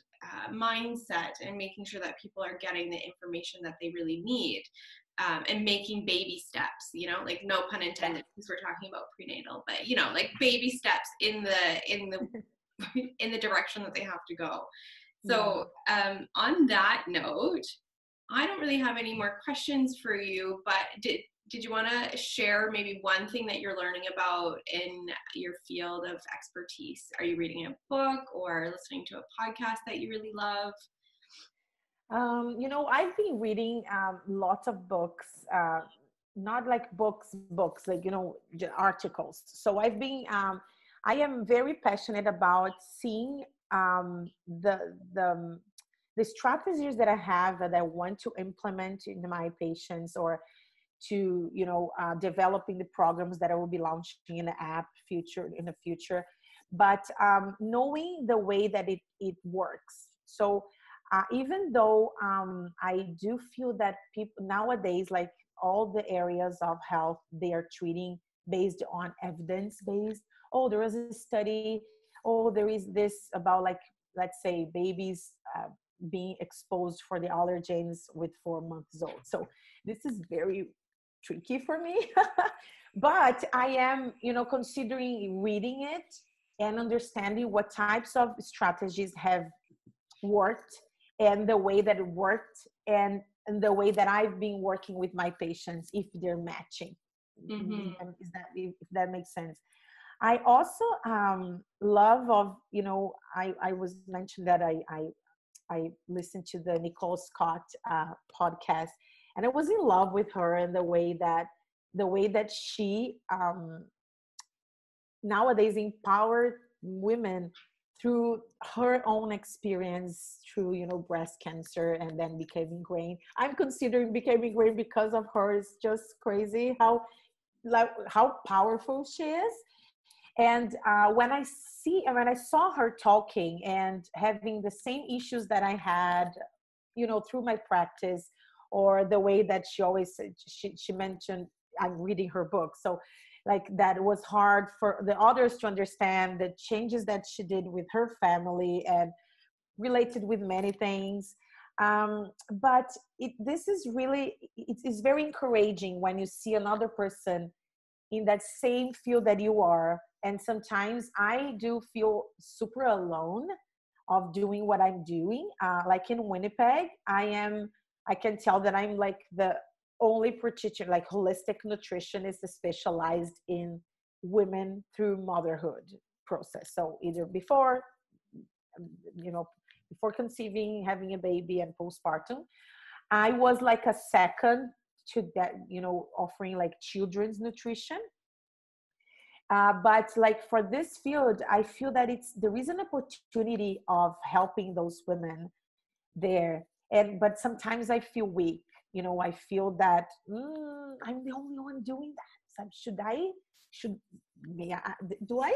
mindset, and making sure that people are getting the information that they really need, and making baby steps, you know, like, no pun intended, because we're talking about prenatal, but you know, like baby steps in the in the direction that they have to go. So on that note, I don't really have any more questions for you, but did you want to share maybe one thing that you're learning about in your field of expertise? Are you reading a book or listening to a podcast that you really love? You know, I've been reading lots of books, not like books, like, you know, articles. So I've been, I am very passionate about seeing the strategies that I have that I want to implement in my patients, or to, you know, developing the programs that I will be launching in the app in the future, but knowing the way that it works. So even though I do feel that people nowadays, like all the areas of health they are treating based on evidence based. Oh, there was a study. Oh, there is this about, like, let's say babies being exposed for the allergens with 4 months old. So this is very tricky for me. But I am, considering reading it and understanding what types of strategies have worked, and the way that it worked, and the way that I've been working with my patients, if they're matching. Mm-hmm. Is that, if that makes sense? I also love of, I was mentioned that I listened to the Nicole Scott podcast, and I was in love with her, and the way that she nowadays empowered women through her own experience, through, breast cancer, and then becoming grain. I'm considering becoming grain because of her. It's just crazy how powerful she is. And when I saw her talking and having the same issues that I had, through my practice, or the way that she always said, she mentioned, I'm reading her book. So like, that was hard for the others to understand the changes that she did with her family, and related with many things. But this is really, it's very encouraging when you see another person in that same field that you are. And sometimes I do feel super alone of doing what I'm doing. Like in Winnipeg, I can tell that I'm like the only practitioner, like holistic nutritionist specialized in women through motherhood process. So either before conceiving, having a baby, and postpartum. I was like a second to that, offering like children's nutrition. But like for this field, I feel that there is an opportunity of helping those women there. But sometimes I feel weak. I feel that I'm the only one doing that. So should yeah, do I,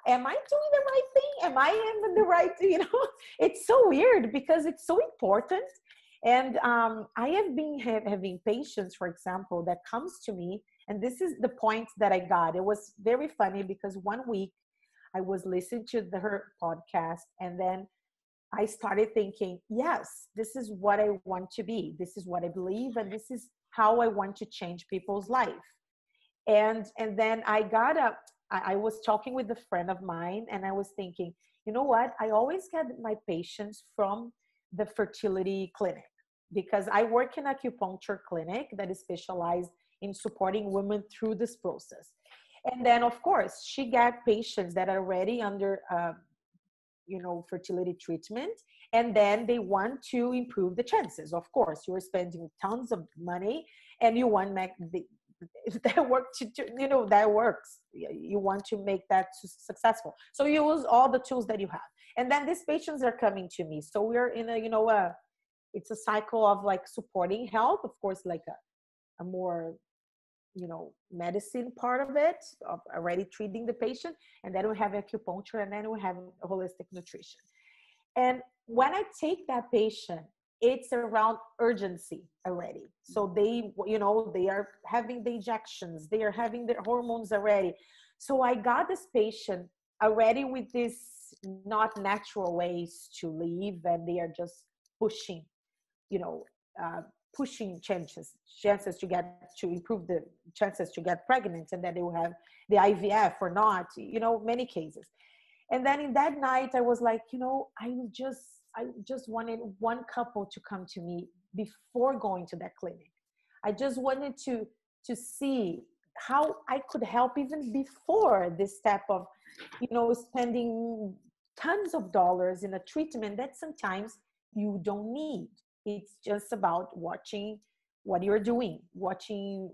am I doing the right thing? Am I in the right, it's so weird because it's so important. And I have been having patients, for example, that comes to me, and this is the point that I got. It was very funny because one week I was listening to her podcast, and then I started thinking, yes, this is what I want to be. This is what I believe, and this is how I want to change people's life. And then I was talking with a friend of mine, and I was thinking, you know what? I always get my patients from the fertility clinic, because I work in acupuncture clinic that is specialized in supporting women through this process. And then, of course, she got patients that are already under fertility treatment, and then they want to improve the chances. Of course, you're spending tons of money, and you want to make that work that works. You want to make that successful, so you use all the tools that you have. And then these patients are coming to me, so we're in it's a cycle of like supporting health, of course, like a more medicine part of it, of already treating the patient. And then we have acupuncture, and then we have holistic nutrition. And when I take that patient, it's around urgency already. So they are having the injections, they are having their hormones already. So I got this patient already with this not natural ways to live, and they are just pushing, pushing chances to improve the chances to get pregnant, and then they will have the IVF or not, many cases. And then in that night, I was like, I just wanted one couple to come to me before going to that clinic. I just wanted to see how I could help even before this step of, spending tons of dollars in a treatment that sometimes you don't need. It's just about watching what you're doing, watching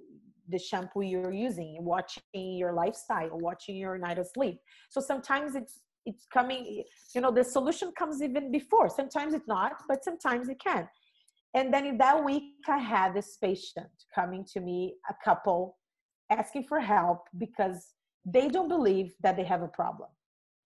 the shampoo you're using, watching your lifestyle, watching your night of sleep. So sometimes it's coming, the solution comes even before. Sometimes it's not, but sometimes it can. And then in that week, I had this patient coming to me, a couple asking for help because they don't believe that they have a problem.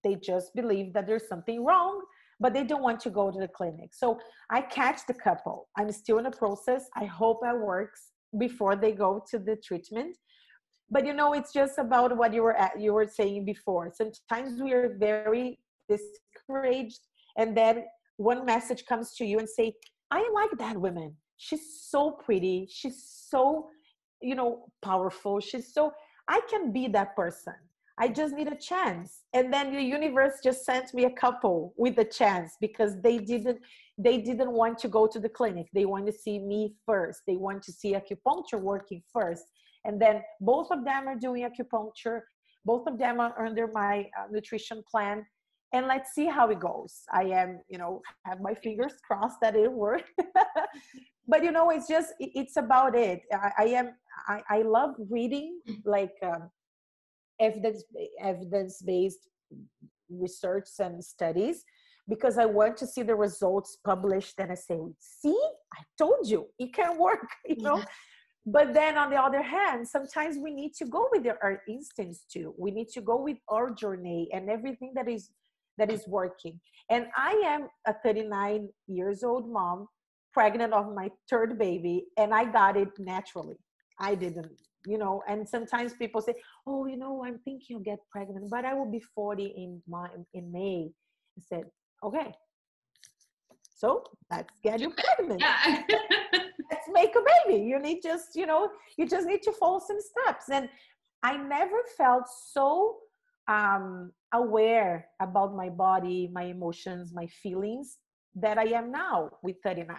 They just believe that there's something wrong, but they don't want to go to the clinic. So I catch the couple. I'm still in the process. I hope that works. before they go to the treatment. But it's just about what you were saying before. Sometimes we are very discouraged, and then one message comes to you and say, I like that woman. She's so pretty. She's so, powerful. I can be that person. I just need a chance. And then the universe just sent me a couple with a chance, because they didn't want to go to the clinic. They want to see me first. They want to see acupuncture working first. And then both of them are doing acupuncture. Both of them are under my nutrition plan. And let's see how it goes. I am, have my fingers crossed that it works. But it's about it. I love reading like evidence-based research and studies, because I want to see the results published, and I say, see, I told you it can work, But then on the other hand, sometimes we need to go with our instincts too. We need to go with our journey and everything that is working. And I am a 39 years old mom, pregnant of my third baby, and I got it naturally. I didn't, and sometimes people say, oh, I'm thinking of get pregnant, but I will be 40 in May. I said, okay, so let's get you pregnant. Yeah. Let's make a baby. You just need to follow some steps. And I never felt so aware about my body, my emotions, my feelings that I am now with 39.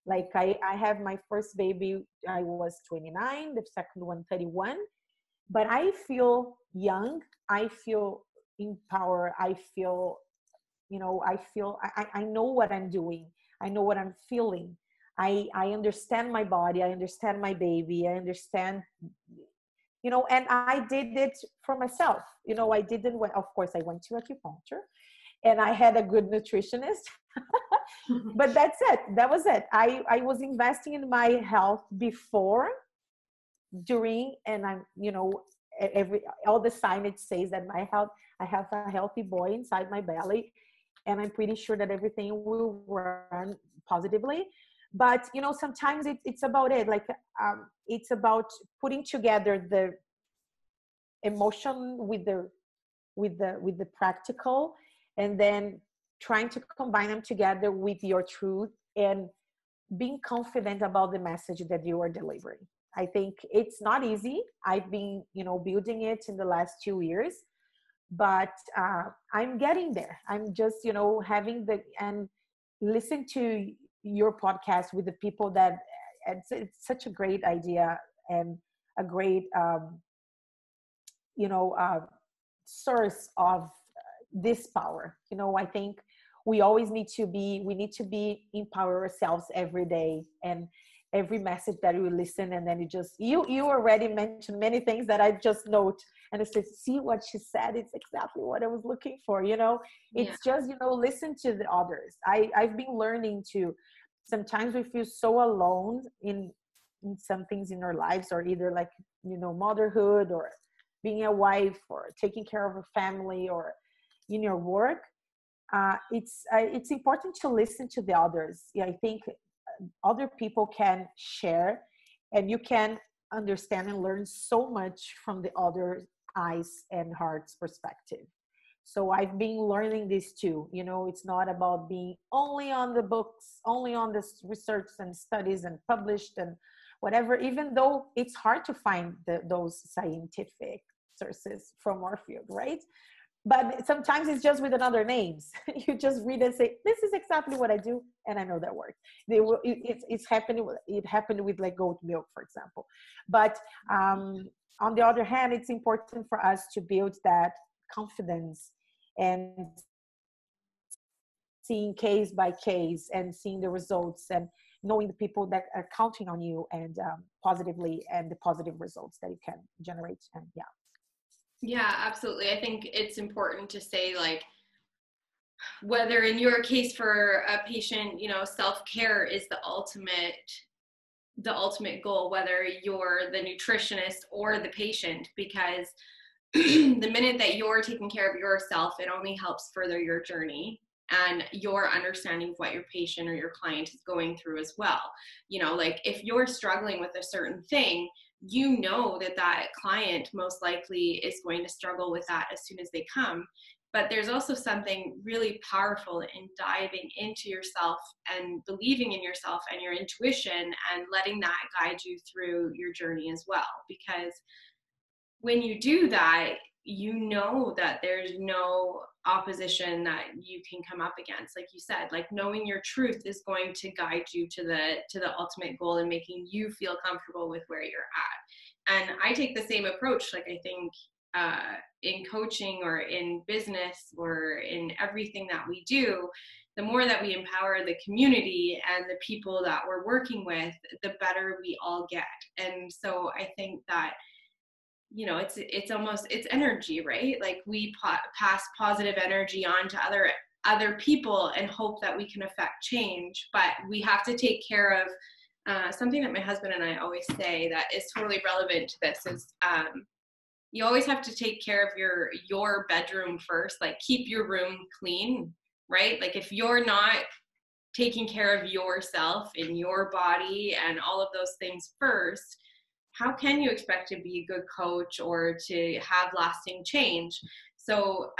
Like I have my first baby, I was 29, the second one 31, but I feel young. I feel in power. I feel, I know what I'm doing. I know what I'm feeling. I understand my body. I understand my baby. I understand, and I did it for myself. I didn't, of course, I went to acupuncture and I had a good nutritionist, but that's it. That was it. I was investing in my health before, during, and I'm, all the signage says that I have a healthy boy inside my belly, and I'm pretty sure that everything will run positively. But sometimes it's about it. Like it's about putting together the emotion with the practical, and then trying to combine them together with your truth, and being confident about the message that you are delivering. I think it's not easy. I've been, building it in the last 2 years, but I'm getting there. I'm just, and listen to your podcast with the people that, it's such a great idea, and a great, source of this power. I think we need to be empower ourselves every day, and every message that we listen, and then you already mentioned many things that I just note, and I said, see what she said, it's exactly what I was looking for. It's just, listen to the others. I've been learning to, sometimes we feel so alone in some things in our lives, or either like, motherhood, or being a wife, or taking care of a family, or in your work. It's important to listen to the others. I think other people can share, and you can understand and learn so much from the other eyes and heart's perspective. So I've been learning this too. It's not about being only on the books, only on this research and studies and published and whatever, even though it's hard to find those scientific sources from our field, right? But sometimes it's just with another names. You just read and say, this is exactly what I do, and I know that works. It's happening. It happened with like goat milk, for example. But on the other hand, it's important for us to build that confidence, and seeing case by case, and seeing the results, and knowing the people that are counting on you, and positively, and the positive results that you can generate. And Yeah, absolutely. I think it's important to say, like, whether in your case for a patient, self-care is the ultimate goal, whether you're the nutritionist or the patient, because the minute that you're taking care of yourself, it only helps further your journey. and your understanding of what your patient or your client is going through as well. You know, like if you're struggling with a certain thing, you know that that client most likely is going to struggle with that as soon as they come. But there's also something really powerful in diving into yourself and believing in yourself and your intuition and letting that guide you through your journey as well. Because when you do that, you know that there's no opposition that you can come up against. Like you said, like knowing your truth is going to guide you to the ultimate goal and making you feel comfortable with where you're at. And I take the same approach. Like I think in coaching or in business or in everything that we do, the more that we empower the community and the people that we're working with, the better we all get. And so I think that, you know, it's almost, it's energy, right? Like we pass positive energy on to other people and hope that we can affect change. But we have to take care of something that my husband and I always say that is totally relevant to this is you always have to take care of your bedroom first. Like keep your room clean, right? Like if you're not taking care of yourself and your body and all of those things first, how can you expect to be a good coach or to have lasting change? So,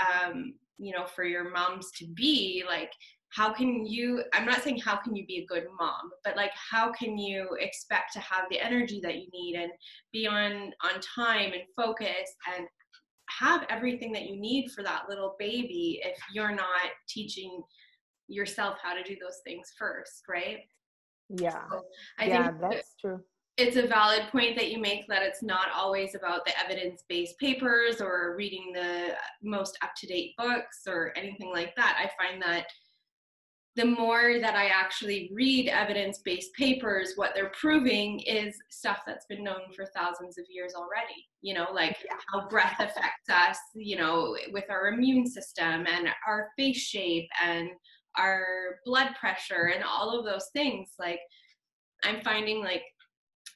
you know, for your moms to be like, how can you, I'm not saying how can you be a good mom, but like, how can you expect to have the energy that you need and be on time and focus and have everything that you need for that little baby if you're not teaching yourself how to do those things first, right? Yeah. So I Yeah, think that's true. it's a valid point that you make that it's not always about the evidence-based papers or reading the most up-to-date books or anything like that. I find that the more that I actually read evidence-based papers, what they're proving is stuff that's been known for thousands of years already, you know, like how breath affects us, you know, with our immune system and our face shape and our blood pressure and all of those things. Like I'm finding like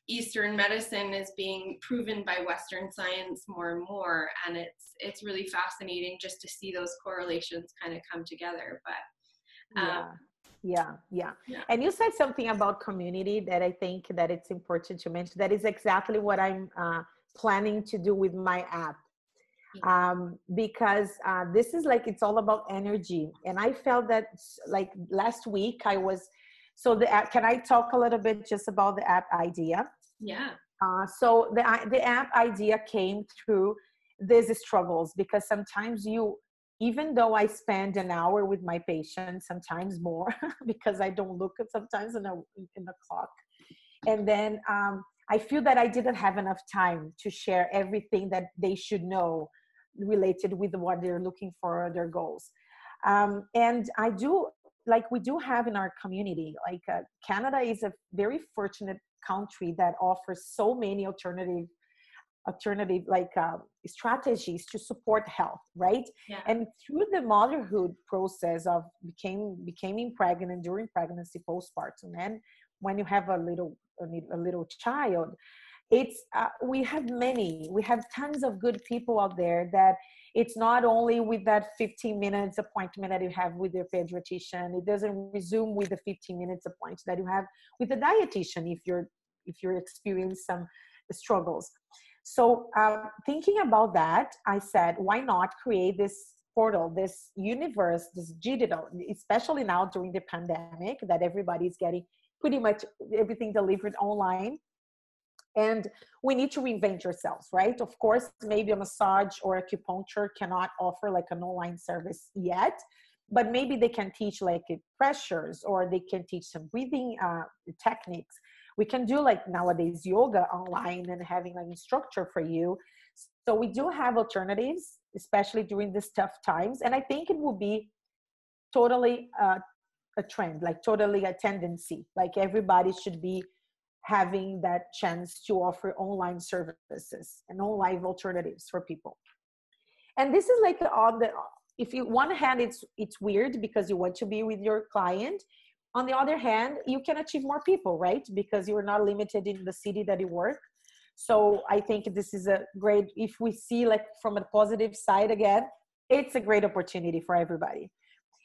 Eastern medicine is being proven by Western science more and more, and it's really fascinating just to see those correlations kind of come together. But yeah. And you said something about community that I think that it's important to mention. That is exactly what I'm planning to do with my app. Because this is like, it's all about energy. And I felt that like last week I was, so the app, can I talk a little bit just about the app idea? Yeah. So the app idea came through these struggles, because sometimes even though I spend an hour with my patient, sometimes more, because I don't look at sometimes in the clock. And then I feel that I didn't have enough time to share everything that they should know related with what they're looking for, their goals. And I do, like we do have in our community, like Canada is a very fortunate country that offers so many alternative like strategies to support health, right? Yeah. And through the motherhood process of becoming pregnant, during pregnancy, postpartum, and when you have a little child, it's we have tons of good people out there, that it's not only with that 15 minutes appointment that you have with your pediatrician. It doesn't resume with the 15 minutes appointment that you have with the dietitian if you're experiencing some struggles. So thinking about that, I said, why not create this portal, this universe, this digital, especially now during the pandemic, that everybody's getting pretty much everything delivered online. And we need to reinvent ourselves, right? Of course, maybe a massage or acupuncture cannot offer like an online service yet, but maybe they can teach like pressures, or they can teach some breathing techniques. We can do like nowadays yoga online and having an instructor for you. So we do have alternatives, especially during these tough times. And I think it will be totally a trend, like totally a tendency. Like everybody should be having that chance to offer online services and online alternatives for people. And this is like if you one hand, it's weird because you want to be with your client. On the other hand, you can achieve more people, right? Because you are not limited in the city that you work. So I think this is a great, if we see like from a positive side again, it's a great opportunity for everybody.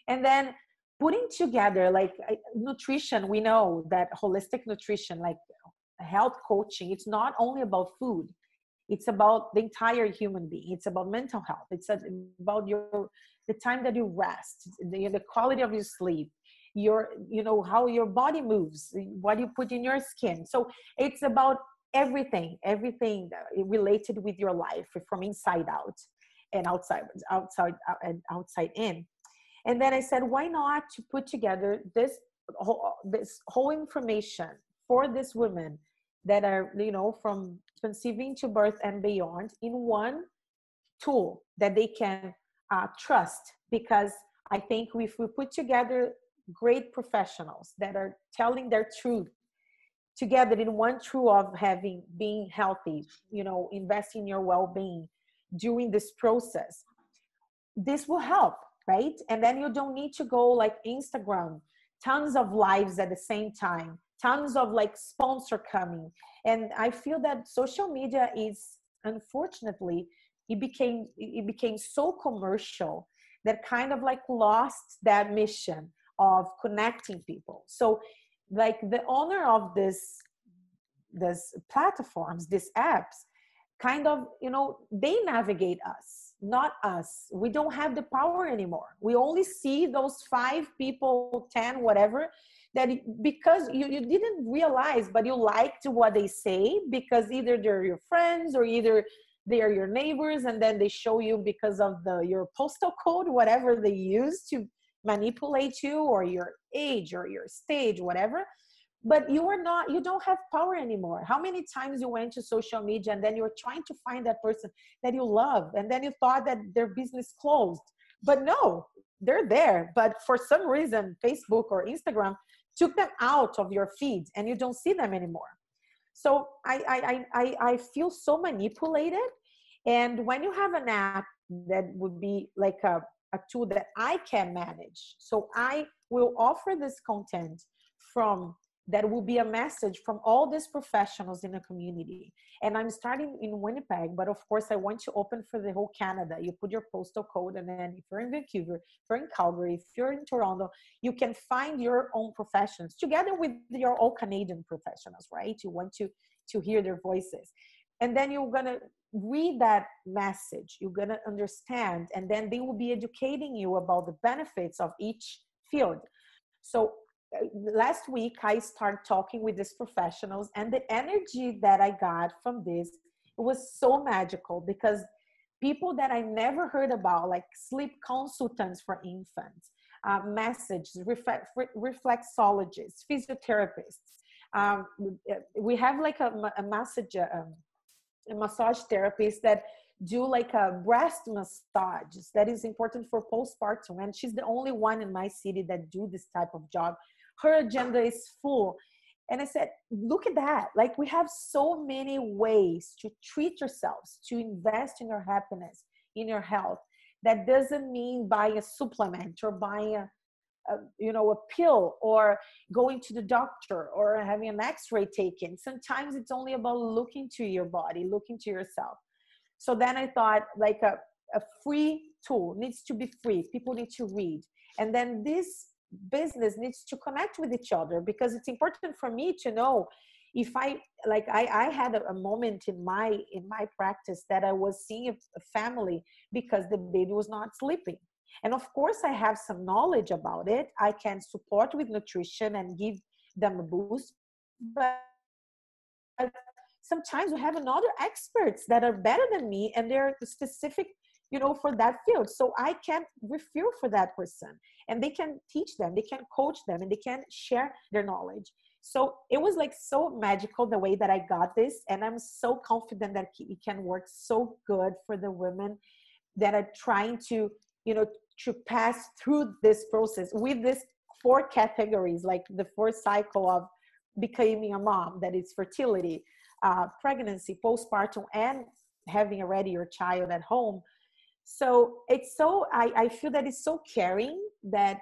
And then putting together like nutrition. We know that holistic nutrition, like health coaching, it's not only about food. It's about the entire human being. It's about mental health. It's about the time that you rest, the quality of your sleep, your, how your body moves, what you put in your skin. So it's about everything related with your life, from inside out and outside in. And then I said, why not to put together this whole information for these women that are, from conceiving to birth and beyond, in one tool that they can trust. Because I think if we put together great professionals that are telling their truth together in one truth of being healthy, investing in your well-being during this process, this will help, right? And then you don't need to go like Instagram, tons of lives at the same time, tons of like sponsor coming. And I feel that social media is, unfortunately, it became so commercial that kind of like lost that mission of connecting people. So like the owner of this platforms, these apps, kind of, they navigate us, not us. We don't have the power anymore. We only see those 5 people, 10, whatever, that because you didn't realize, but you liked what they say, because either they're your friends or either they are your neighbors, and then they show you because of your postal code, whatever they use to manipulate you, or your age or your stage, whatever. But you don't have power anymore. How many times you went to social media and then you were trying to find that person that you love, and then you thought that their business closed, but no, they're there. But for some reason, Facebook or Instagram took them out of your feed and you don't see them anymore. So I feel so manipulated. And when you have an app that would be like a tool that I can manage, so I will offer this content that will be a message from all these professionals in the community. And I'm starting in Winnipeg, but of course I want to open for the whole Canada. You put your postal code, and then if you're in Vancouver, if you're in Calgary, if you're in Toronto, you can find your own professions together with your all Canadian professionals, right? You want to hear their voices. And then you're gonna read that message, you're gonna understand, and then they will be educating you about the benefits of each field. So last week I started talking with these professionals, and the energy that I got from this, it was so magical, because people that I never heard about, like sleep consultants for infants, messages, reflexologists, physiotherapists. We have like a massage therapist that do like a breast massage that is important for postpartum, and she's the only one in my city that do this type of job. Her agenda is full. And I said, look at that. Like, we have so many ways to treat yourselves, to invest in your happiness, in your health. That doesn't mean buying a supplement or buying a pill or going to the doctor or having an x-ray taken. Sometimes it's only about looking to your body, looking to yourself. So then I thought, like, a free tool needs to be free. People need to read. And then this business needs to connect with each other, because it's important for me to know if I had a moment in my practice that I was seeing a family because the baby was not sleeping. And of course I have some knowledge about it. I can support with nutrition and give them a boost, but sometimes we have another experts that are better than me, and they're specific, for that field. So I can refer for that person, and they can teach them, they can coach them, and they can share their knowledge. So it was like so magical the way that I got this. And I'm so confident that it can work so good for the women that are trying to, to pass through this process with these 4 categories, like the 4 cycle of becoming a mom, that is fertility, pregnancy, postpartum, and having already your child at home. So it's I feel that it's so caring that,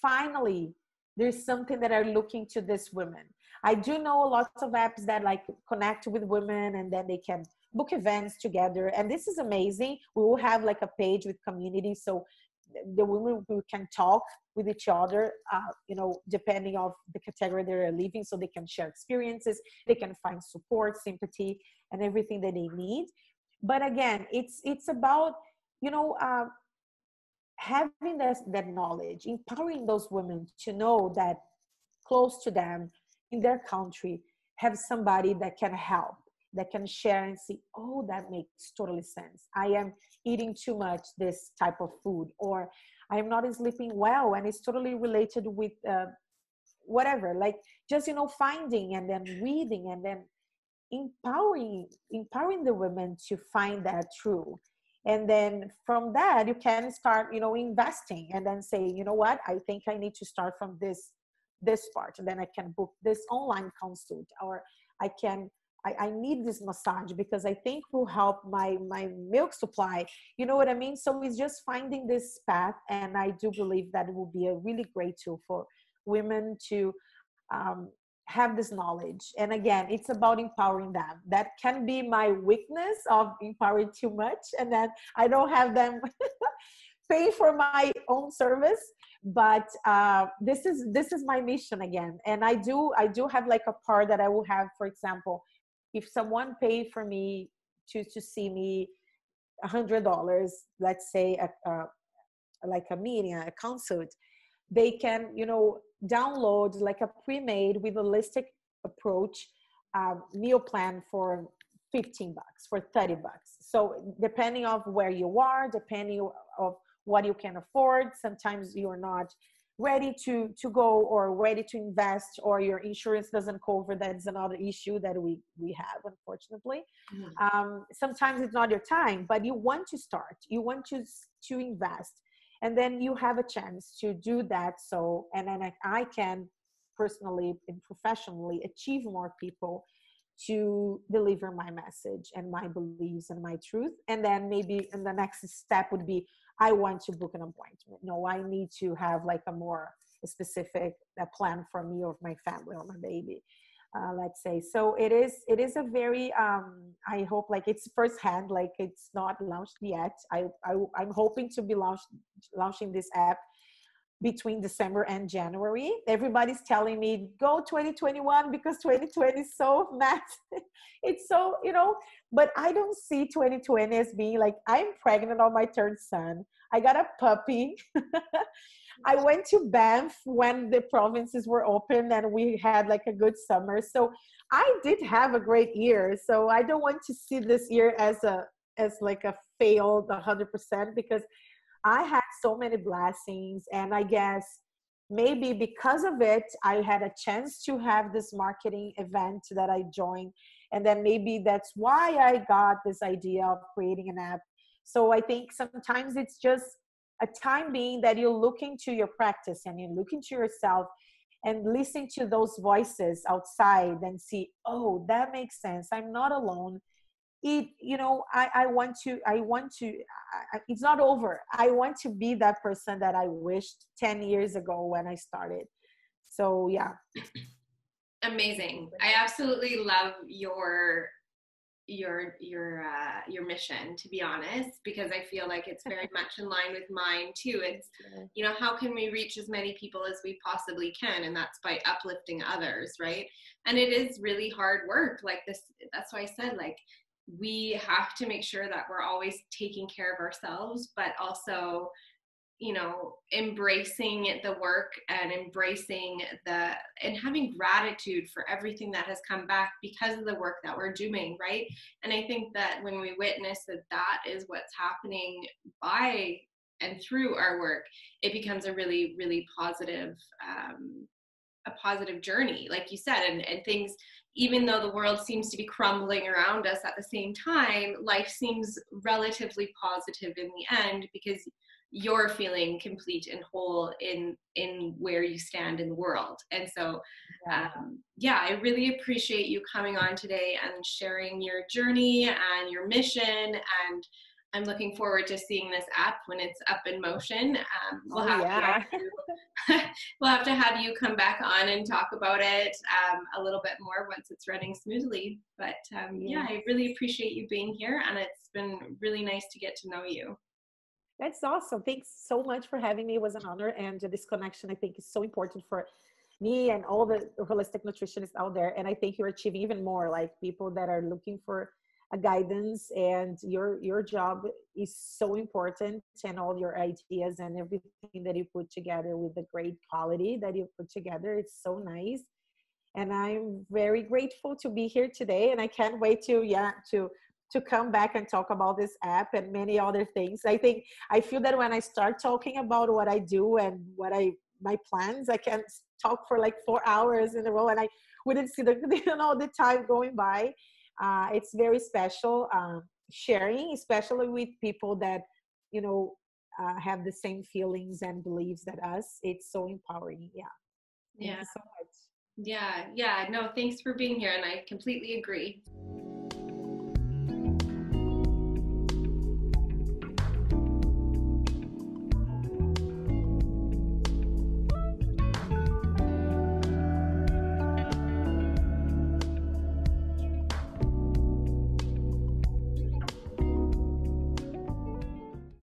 finally there's something that are looking to this women. I do know lots of apps that like connect with women, and then they can book events together. And this is amazing. We will have like a page with community. So the women who can talk with each other, you know, depending of the category they're living, so they can share experiences, they can find support, sympathy, and everything that they need. But again, it's about, you know, having that knowledge, empowering those women to know that close to them in their country have somebody that can help, that can share and see, oh, that makes totally sense. I am eating too much this type of food, or I am not sleeping well, and it's totally related with whatever. Like, just, you know, finding and then reading and then empowering the women to find that true. And then from that you can start, you know, investing, and then say, you know what, I think I need to start from this part, and then I can book this online consult, or I need this massage because I think will help my milk supply. You know what I mean? So it's just finding this path, and I do believe that it will be a really great tool for women to have this knowledge. And again, it's about empowering them. That can be my weakness of empowering too much, and then I don't have them pay for my own service. But this is my mission again. And I do have like a part that I will have, for example, if someone pay for me to see me $100, let's say like a meeting, a consult, they can, you know, download like a pre-made with a holistic approach meal plan for $15, for $30. So depending of where you are, depending of what you can afford, sometimes you're not ready to go or ready to invest, or your insurance doesn't cover. That is another issue that we have, unfortunately. Sometimes it's not your time, but you want to start, you want to invest, and then you have a chance to do that. So, and then I can personally and professionally achieve more people to deliver my message and my beliefs and my truth. And then maybe in the next step would be, I want to book an appointment. No, I need to have like a more specific plan for me or my family or my baby. Let's say. So it is a very I hope, like, it's firsthand, like it's not launched yet. I'm hoping to be launching this app between December and January. Everybody's telling me go 2021 because 2020 is so mad. It's so, you know, but I don't see 2020 as being like, I'm pregnant on my third son. I got a puppy. I went to Banff when the provinces were open and we had like a good summer. So I did have a great year. So I don't want to see this year as like a failed 100%, because I had so many blessings, and I guess maybe because of it, I had a chance to have this marketing event that I joined. And then maybe that's why I got this idea of creating an app. So I think sometimes it's just a time being that you look into your practice and you look into yourself and listen to those voices outside and see, oh, that makes sense. I'm not alone. You know, I want to, it's not over. I want to be that person that I wished 10 years ago when I started. So yeah. Amazing. I absolutely love your mission, to be honest, because I feel like it's very much in line with mine too. It's, you know, how can we reach as many people as we possibly can? And that's by uplifting others, right? And it is really hard work. Like this, that's why I said, like, we have to make sure that we're always taking care of ourselves, but also, you know, embracing the work and embracing and having gratitude for everything that has come back because of the work that we're doing, right? And I think that when we witness that is what's happening by and through our work, it becomes a really, really positive journey, like you said, and things, even though the world seems to be crumbling around us, at the same time, life seems relatively positive in the end, because you're feeling complete and whole in where you stand in the world. And so I really appreciate you coming on today and sharing your journey and your mission, and I'm looking forward to seeing this app when it's up in motion. We'll have to have you come back on and talk about it a little bit more once it's running smoothly. But I really appreciate you being here, and it's been really nice to get to know you. That's awesome. Thanks so much for having me. It was an honor. And this connection, I think, is so important for me and all the holistic nutritionists out there. And I think you're achieving even more, like people that are looking for a guidance, and your job is so important, and all your ideas and everything that you put together with the great quality that you put together. It's so nice. And I'm very grateful to be here today. And I can't wait to, yeah, to come back and talk about this app and many other things. I think I feel that when I start talking about what I do and my plans, I can talk for like 4 hours in a row, and I wouldn't see the the time going by. It's very special, sharing, especially with people that you know have the same feelings and beliefs that us. It's so empowering. Yeah, thank Yeah. you so much. Yeah. Yeah. No, thanks for being here. And I completely agree.